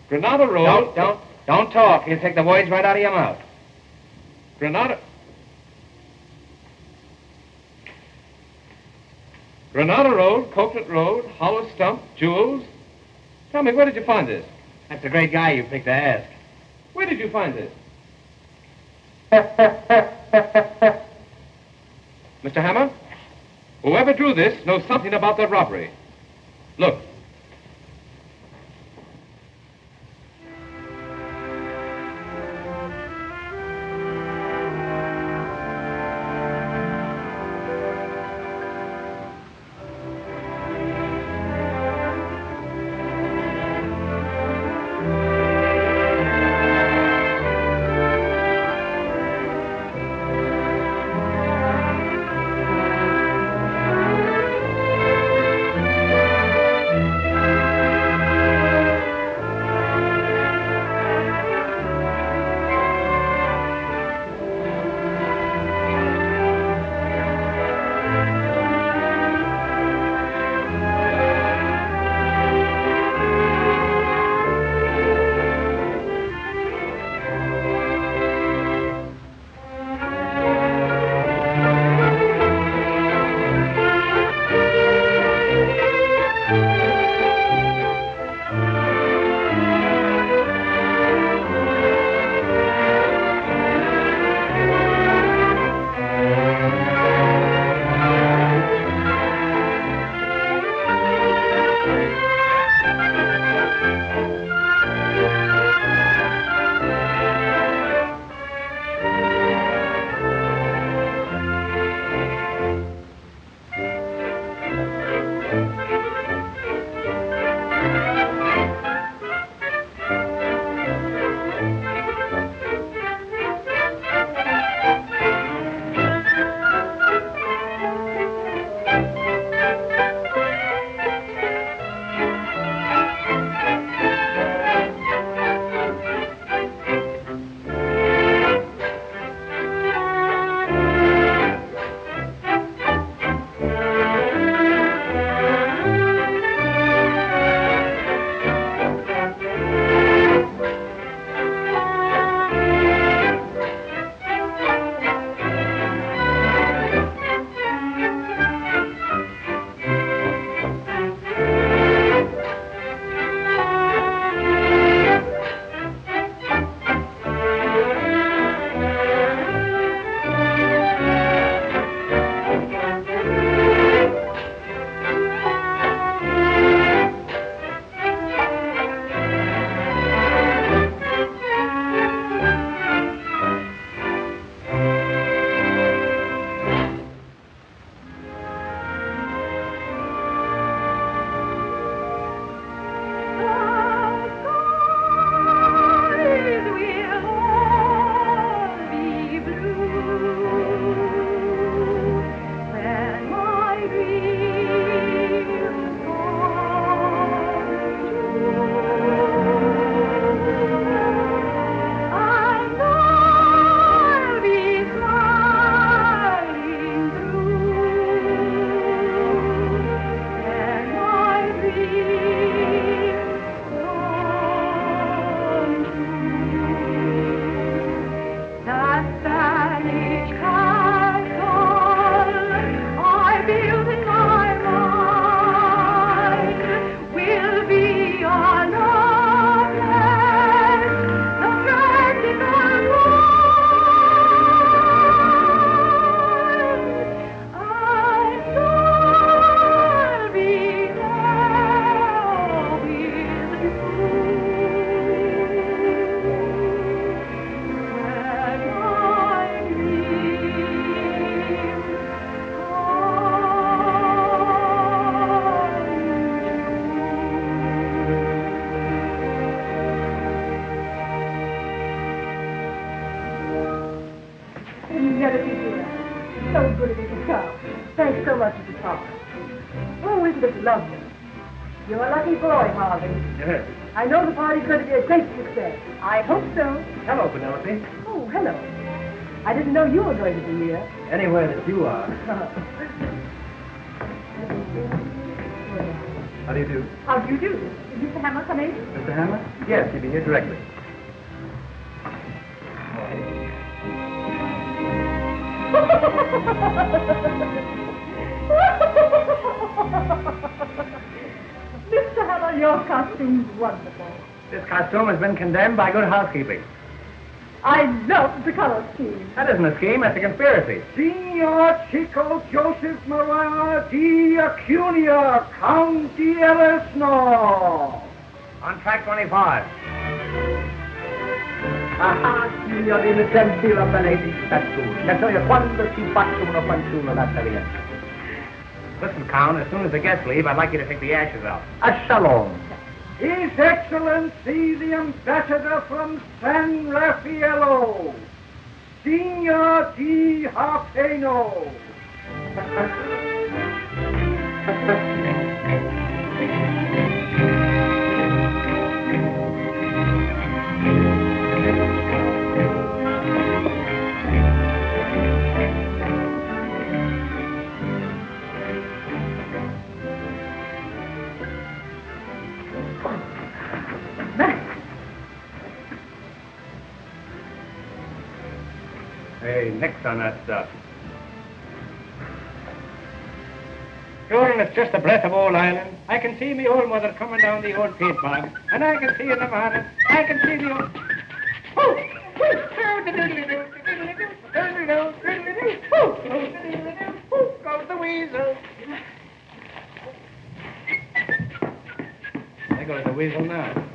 Granada Road.
Don't talk. You'll take the words right out of your mouth.
Granada Road, Coconut Road, Hollow Stump, Jewels. Tell me, where did you find this?
That's a great guy you picked to ask.
Where did you find this? Mr. Hammer, whoever drew this knows something about that robbery. Look.
Thanks so much, Mr. Thomas. Oh, isn't it lovely? You're a lucky boy, Harvey.
Yes.
I know the party's going to be a great success. I hope so.
Hello, Penelope.
Oh, hello. I didn't know you were going to be here.
Anywhere that you are. How do you do?
How do you do? Is Mr. Hammer come in?
Mr. Hammer? Yes, he'll be here directly.
Mr. Hammer, your costume's wonderful.
This costume has been condemned by good housekeeping.
I love the color scheme.
That isn't a scheme, that's a conspiracy.
Signor Chico Joseph Maria di Acunia, Count di Elesno.
On track 25.
Signorina gentile benedì statù. Che quando si faccia una fanciulla da Italiana.
Listen, Count, as soon as the guests leave, I'd like you to take the ashes out.
A shalom. His Excellency the Ambassador from San Raffaello, Signor Di Harpeno.
Hey, nix on that stuff. Sure, it's just the breath of old Ireland. I can see me old mother coming down the old paint bog, and I can see in the morning, I can see the old... Goes the weasel. There goes the weasel now.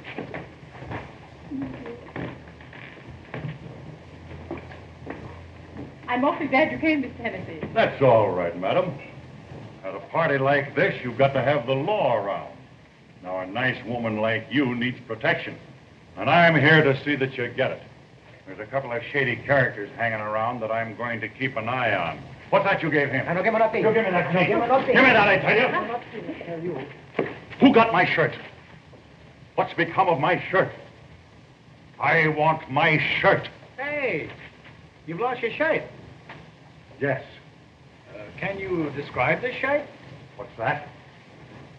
I'm awfully glad you came, Mr. Hennessy.
That's all right, madam. At a party like this, you've got to have the law around. Now, a nice woman like you needs protection, and I'm here to see that you get it. There's a couple of shady characters hanging around that I'm going to keep an eye on. What's that you gave him?
I don't give it up,
You give me that,
Give it up,
Give me that, I tell you. Who got my shirt? What's become of my shirt? I want my shirt.
Hey, you've lost your shirt.
Yes.
Can you describe this shirt?
What's that?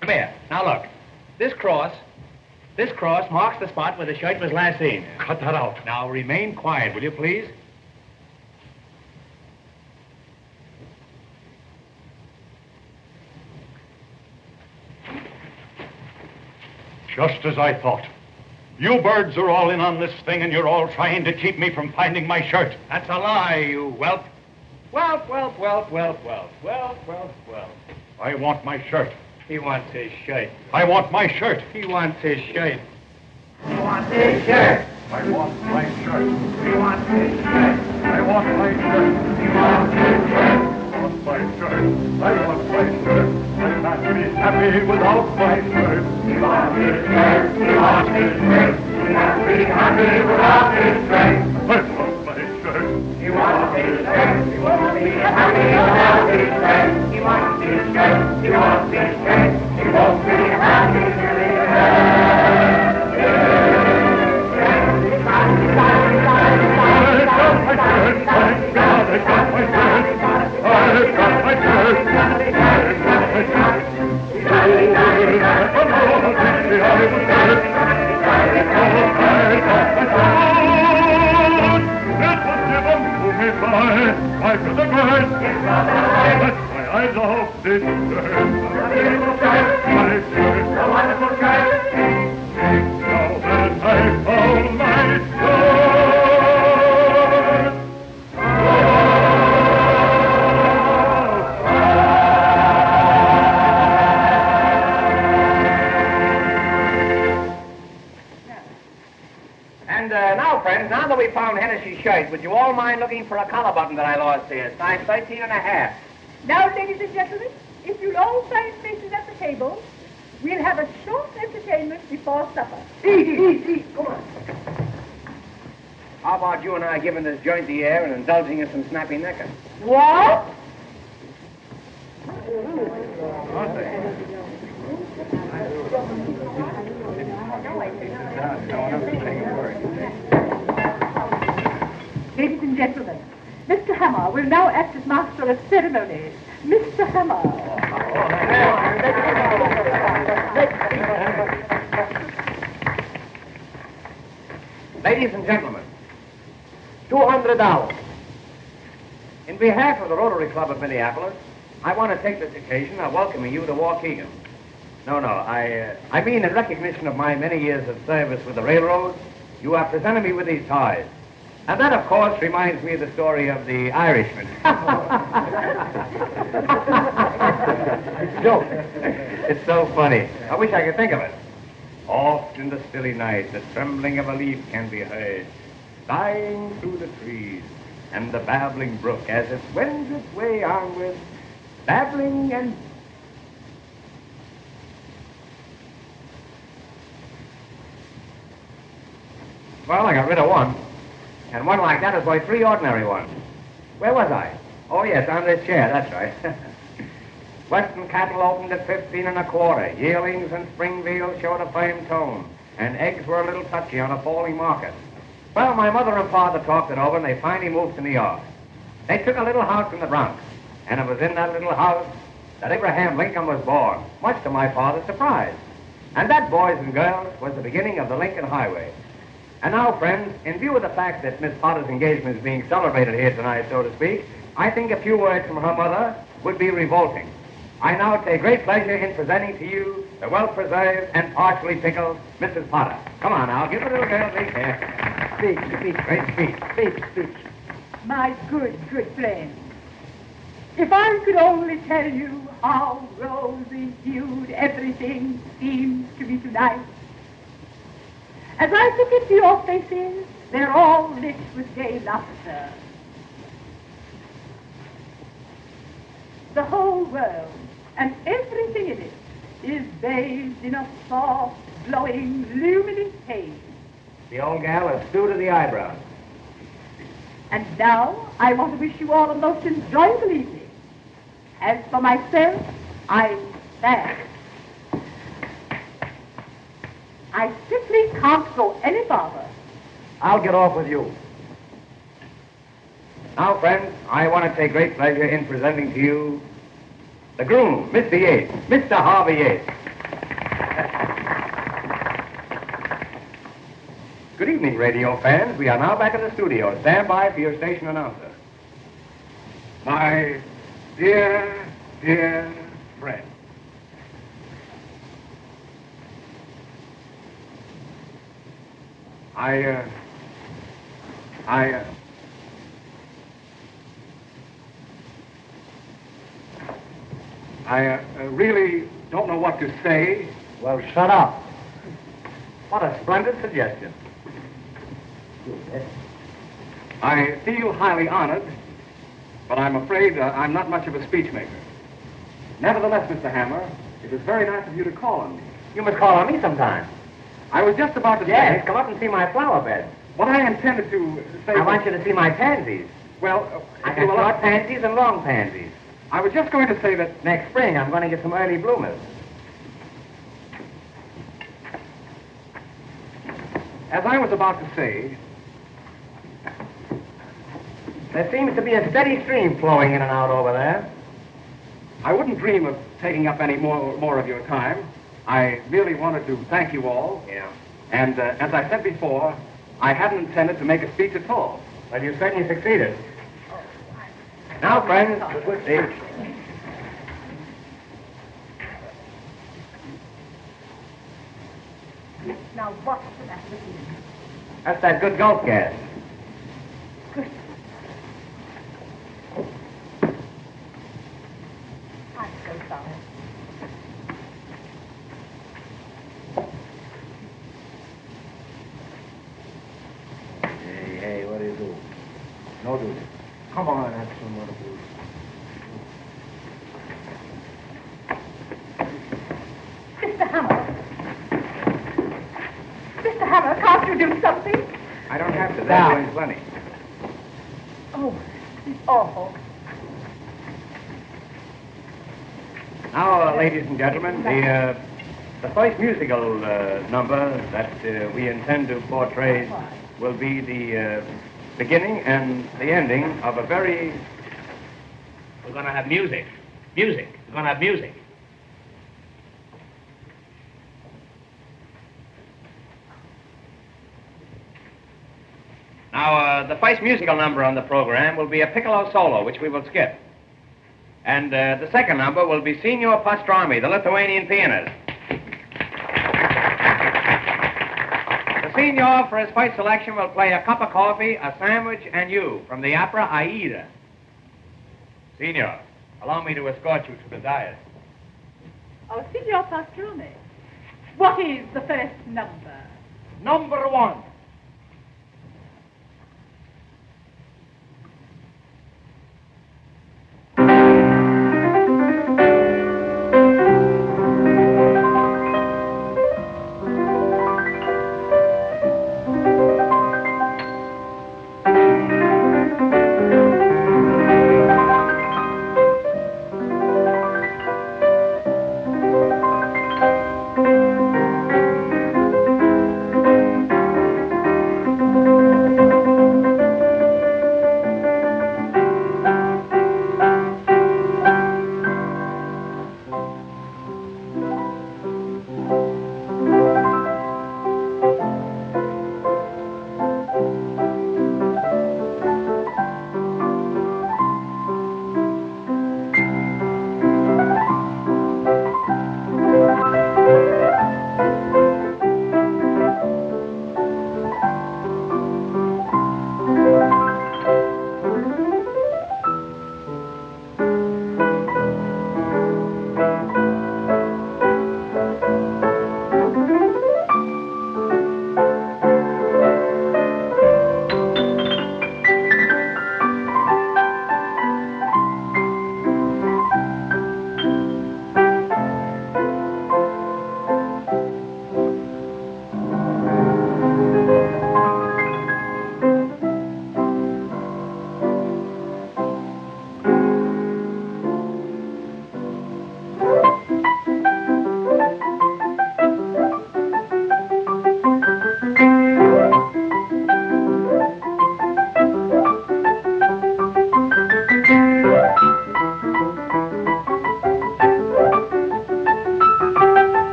Come here. Now look. This cross marks the spot where the shirt was last seen.
Cut that out.
Now remain quiet, will you please?
Just as I thought. You birds are all in on this thing, and you're all trying to keep me from finding my shirt.
That's a lie, you whelp. Whelp.
I want my shirt.
He wants his shirt.
I want my shirt.
He wants his shirt.
He wants his shirt. I want my shirt.
He wants his shirt.
I want my shirt.
He wants his shirt.
I want my shirt. I want my shirt. I can't be happy without my shirt.
He wants his shirt. He wants his shirt. He can't be happy without his shirt.
I want my shirt.
He wants his shirt. He won't be happy without his shirt. He wants his shirt. He wants his shirt. He won't be happy till he shirt. Would you all mind looking for a collar button that I lost here? Size 13 and a half.
Now, ladies and gentlemen, if you'll all find places at the table, we'll have a short entertainment before supper.
Eat. Come on. How about you and I giving this joint the air and indulging in some snappy necker?
What? Ladies and gentlemen, Mr. Hammer will now act as master of ceremonies. Mr. Hammer.
Ladies and gentlemen, $200. In behalf of the Rotary Club of Minneapolis, I want to take this occasion of welcoming you to Waukegan. I mean in recognition of my many years of service with the railroad, you have presented me with these ties. And that, of course, reminds me of the story of the Irishman. It's a joke. It's so funny. I wish I could think of it. Oft in the stilly night, the trembling of a leaf can be heard, sighing through the trees, and the babbling brook as it wends its way onward, babbling and... Well, I got rid of one. And one like that is worth 3 ordinary ones. Where was I? Oh, yes, on this chair, that's right. Western cattle opened at 15 1/4. Yearlings and spring veals showed a firm tone, and eggs were a little touchy on a falling market. Well, my mother and father talked it over, and they finally moved to New York. They took a little house in the Bronx, and it was in that little house that Abraham Lincoln was born, much to my father's surprise. And that, boys and girls, was the beginning of the Lincoln Highway. And now, friends, in view of the fact that Miss Potter's engagement is being celebrated here tonight, so to speak, I think a few words from her mother would be revolting. I now take great pleasure in presenting to you the well-preserved and partially pickled Mrs. Potter. Come on now, give the little girl a big here. Speak, great speech.
My good friend, if I could only tell you how rosy-hued everything seems to be tonight. As I look into your faces, they're all lit with gay laughter. The whole world and everything in it is bathed in a soft, glowing, luminous haze.
The old gal is stew to the eyebrows.
And now I want to wish you all a most enjoyable evening. As for myself, I'm sad. I simply can't go any farther.
I'll get off with you. Now, friends, I want to take great pleasure in presenting to you the groom, Mr. Yates, Mr. Harvey Yates. Good evening, radio fans. We are now back in the studio. Stand by for your station announcer. My dear friend. I really don't know what to say.
Well, shut up.
What a splendid suggestion. I feel highly honored, but I'm afraid I'm not much of a speech maker. Nevertheless, Mr. Hammer, it was very nice of you to call on me.
You must call on me sometime.
I was just about to
Yes,
say...
come up and see my flower bed.
What I intended to say...
I want you to see my pansies.
Well,
I got short pansies and long pansies.
I was just going to say that...
Next spring, I'm going to get some early bloomers.
As I was about to say...
There seems to be a steady stream flowing in and out over there.
I wouldn't dream of taking up any more of your time. I merely wanted to thank you all.
Yeah.
And as I said before, I hadn't intended to make a speech at all.
Well, you certainly succeeded. Now, friends, good speech.
Now, what's that?
That's that good golf gas.
Good. I'm so sorry.
Hey, what do you do? No do. Come on, that's some more to do.
Mr. Hammer. Mr. Hammer, can't you do something?
I don't have to. They're doing plenty.
Oh, it's awful.
Now, ladies and gentlemen, the first musical number that we intend to portray will be the beginning and the ending of a very...
We're going to have music. Music. We're going to have music.
Now, the first musical number on the program will be a piccolo solo, which we will skip. And the second number will be Signor Pastrami, the Lithuanian pianist. The Signor, for his first selection, will play a cup of coffee, a sandwich, and you from the opera Aida. Signor, allow me to escort you to the dais.
Oh, Signor Pastrami, what is the first number?
Number 1.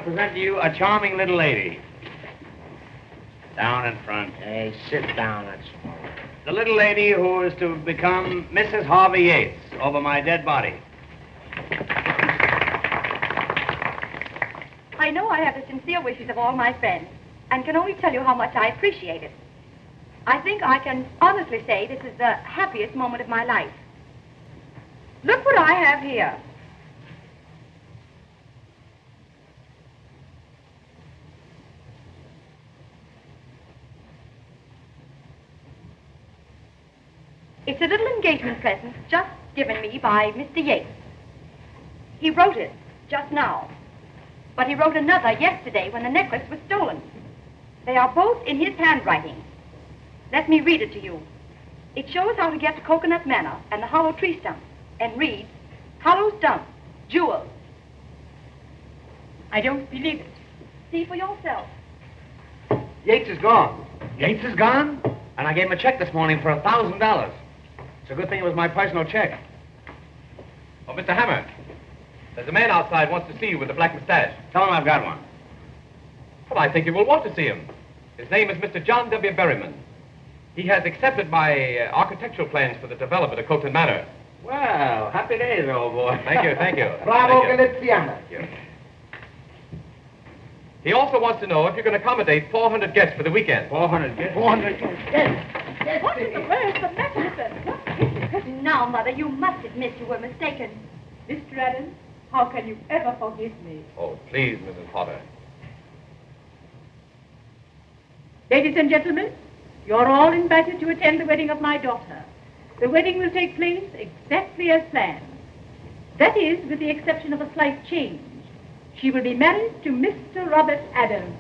Present to you a charming little lady. Down in front.
Hey, sit down, that's all.
The little lady who is to become Mrs. Harvey Yates over my dead body.
I know I have the sincere wishes of all my friends, and can only tell you how much I appreciate it. I think I can honestly say this is the happiest moment of my life. Look what I have here. It's a little engagement present just given me by Mr. Yates. He wrote it just now, but he wrote another yesterday when the necklace was stolen. They are both in his handwriting. Let me read it to you. It shows how to get to Coconut Manor and the hollow tree stump, and reads, hollow stump, jewels.
I don't believe it.
See for yourself.
Yates is gone. Yates is gone? And I gave him a check this morning for $1,000. It's a good thing it was my personal check.
Oh, Mr. Hammer, there's a man outside wants to see you with the black mustache.
Tell him I've got one.
Well, I think you will want to see him. His name is Mr. John W. Berryman. He has accepted my architectural plans for the development of Coconut Manor.
Well, happy days, old boy.
Thank you, thank you.
Bravo,
Thank you.
Galiziano.
Thank you. He also wants to know if you can accommodate 400 guests for the weekend.
400 guests?
400 guests. Yes.
What is the word for magnificent? What is it?
Now, Mother, you must admit you were mistaken.
Mr. Adams, how can you ever forgive me?
Oh, please, Mrs. Potter.
Ladies and gentlemen, you're all invited to attend the wedding of my daughter. The wedding will take place exactly as planned. That is, with the exception of a slight change. She will be married to Mr. Robert Adams.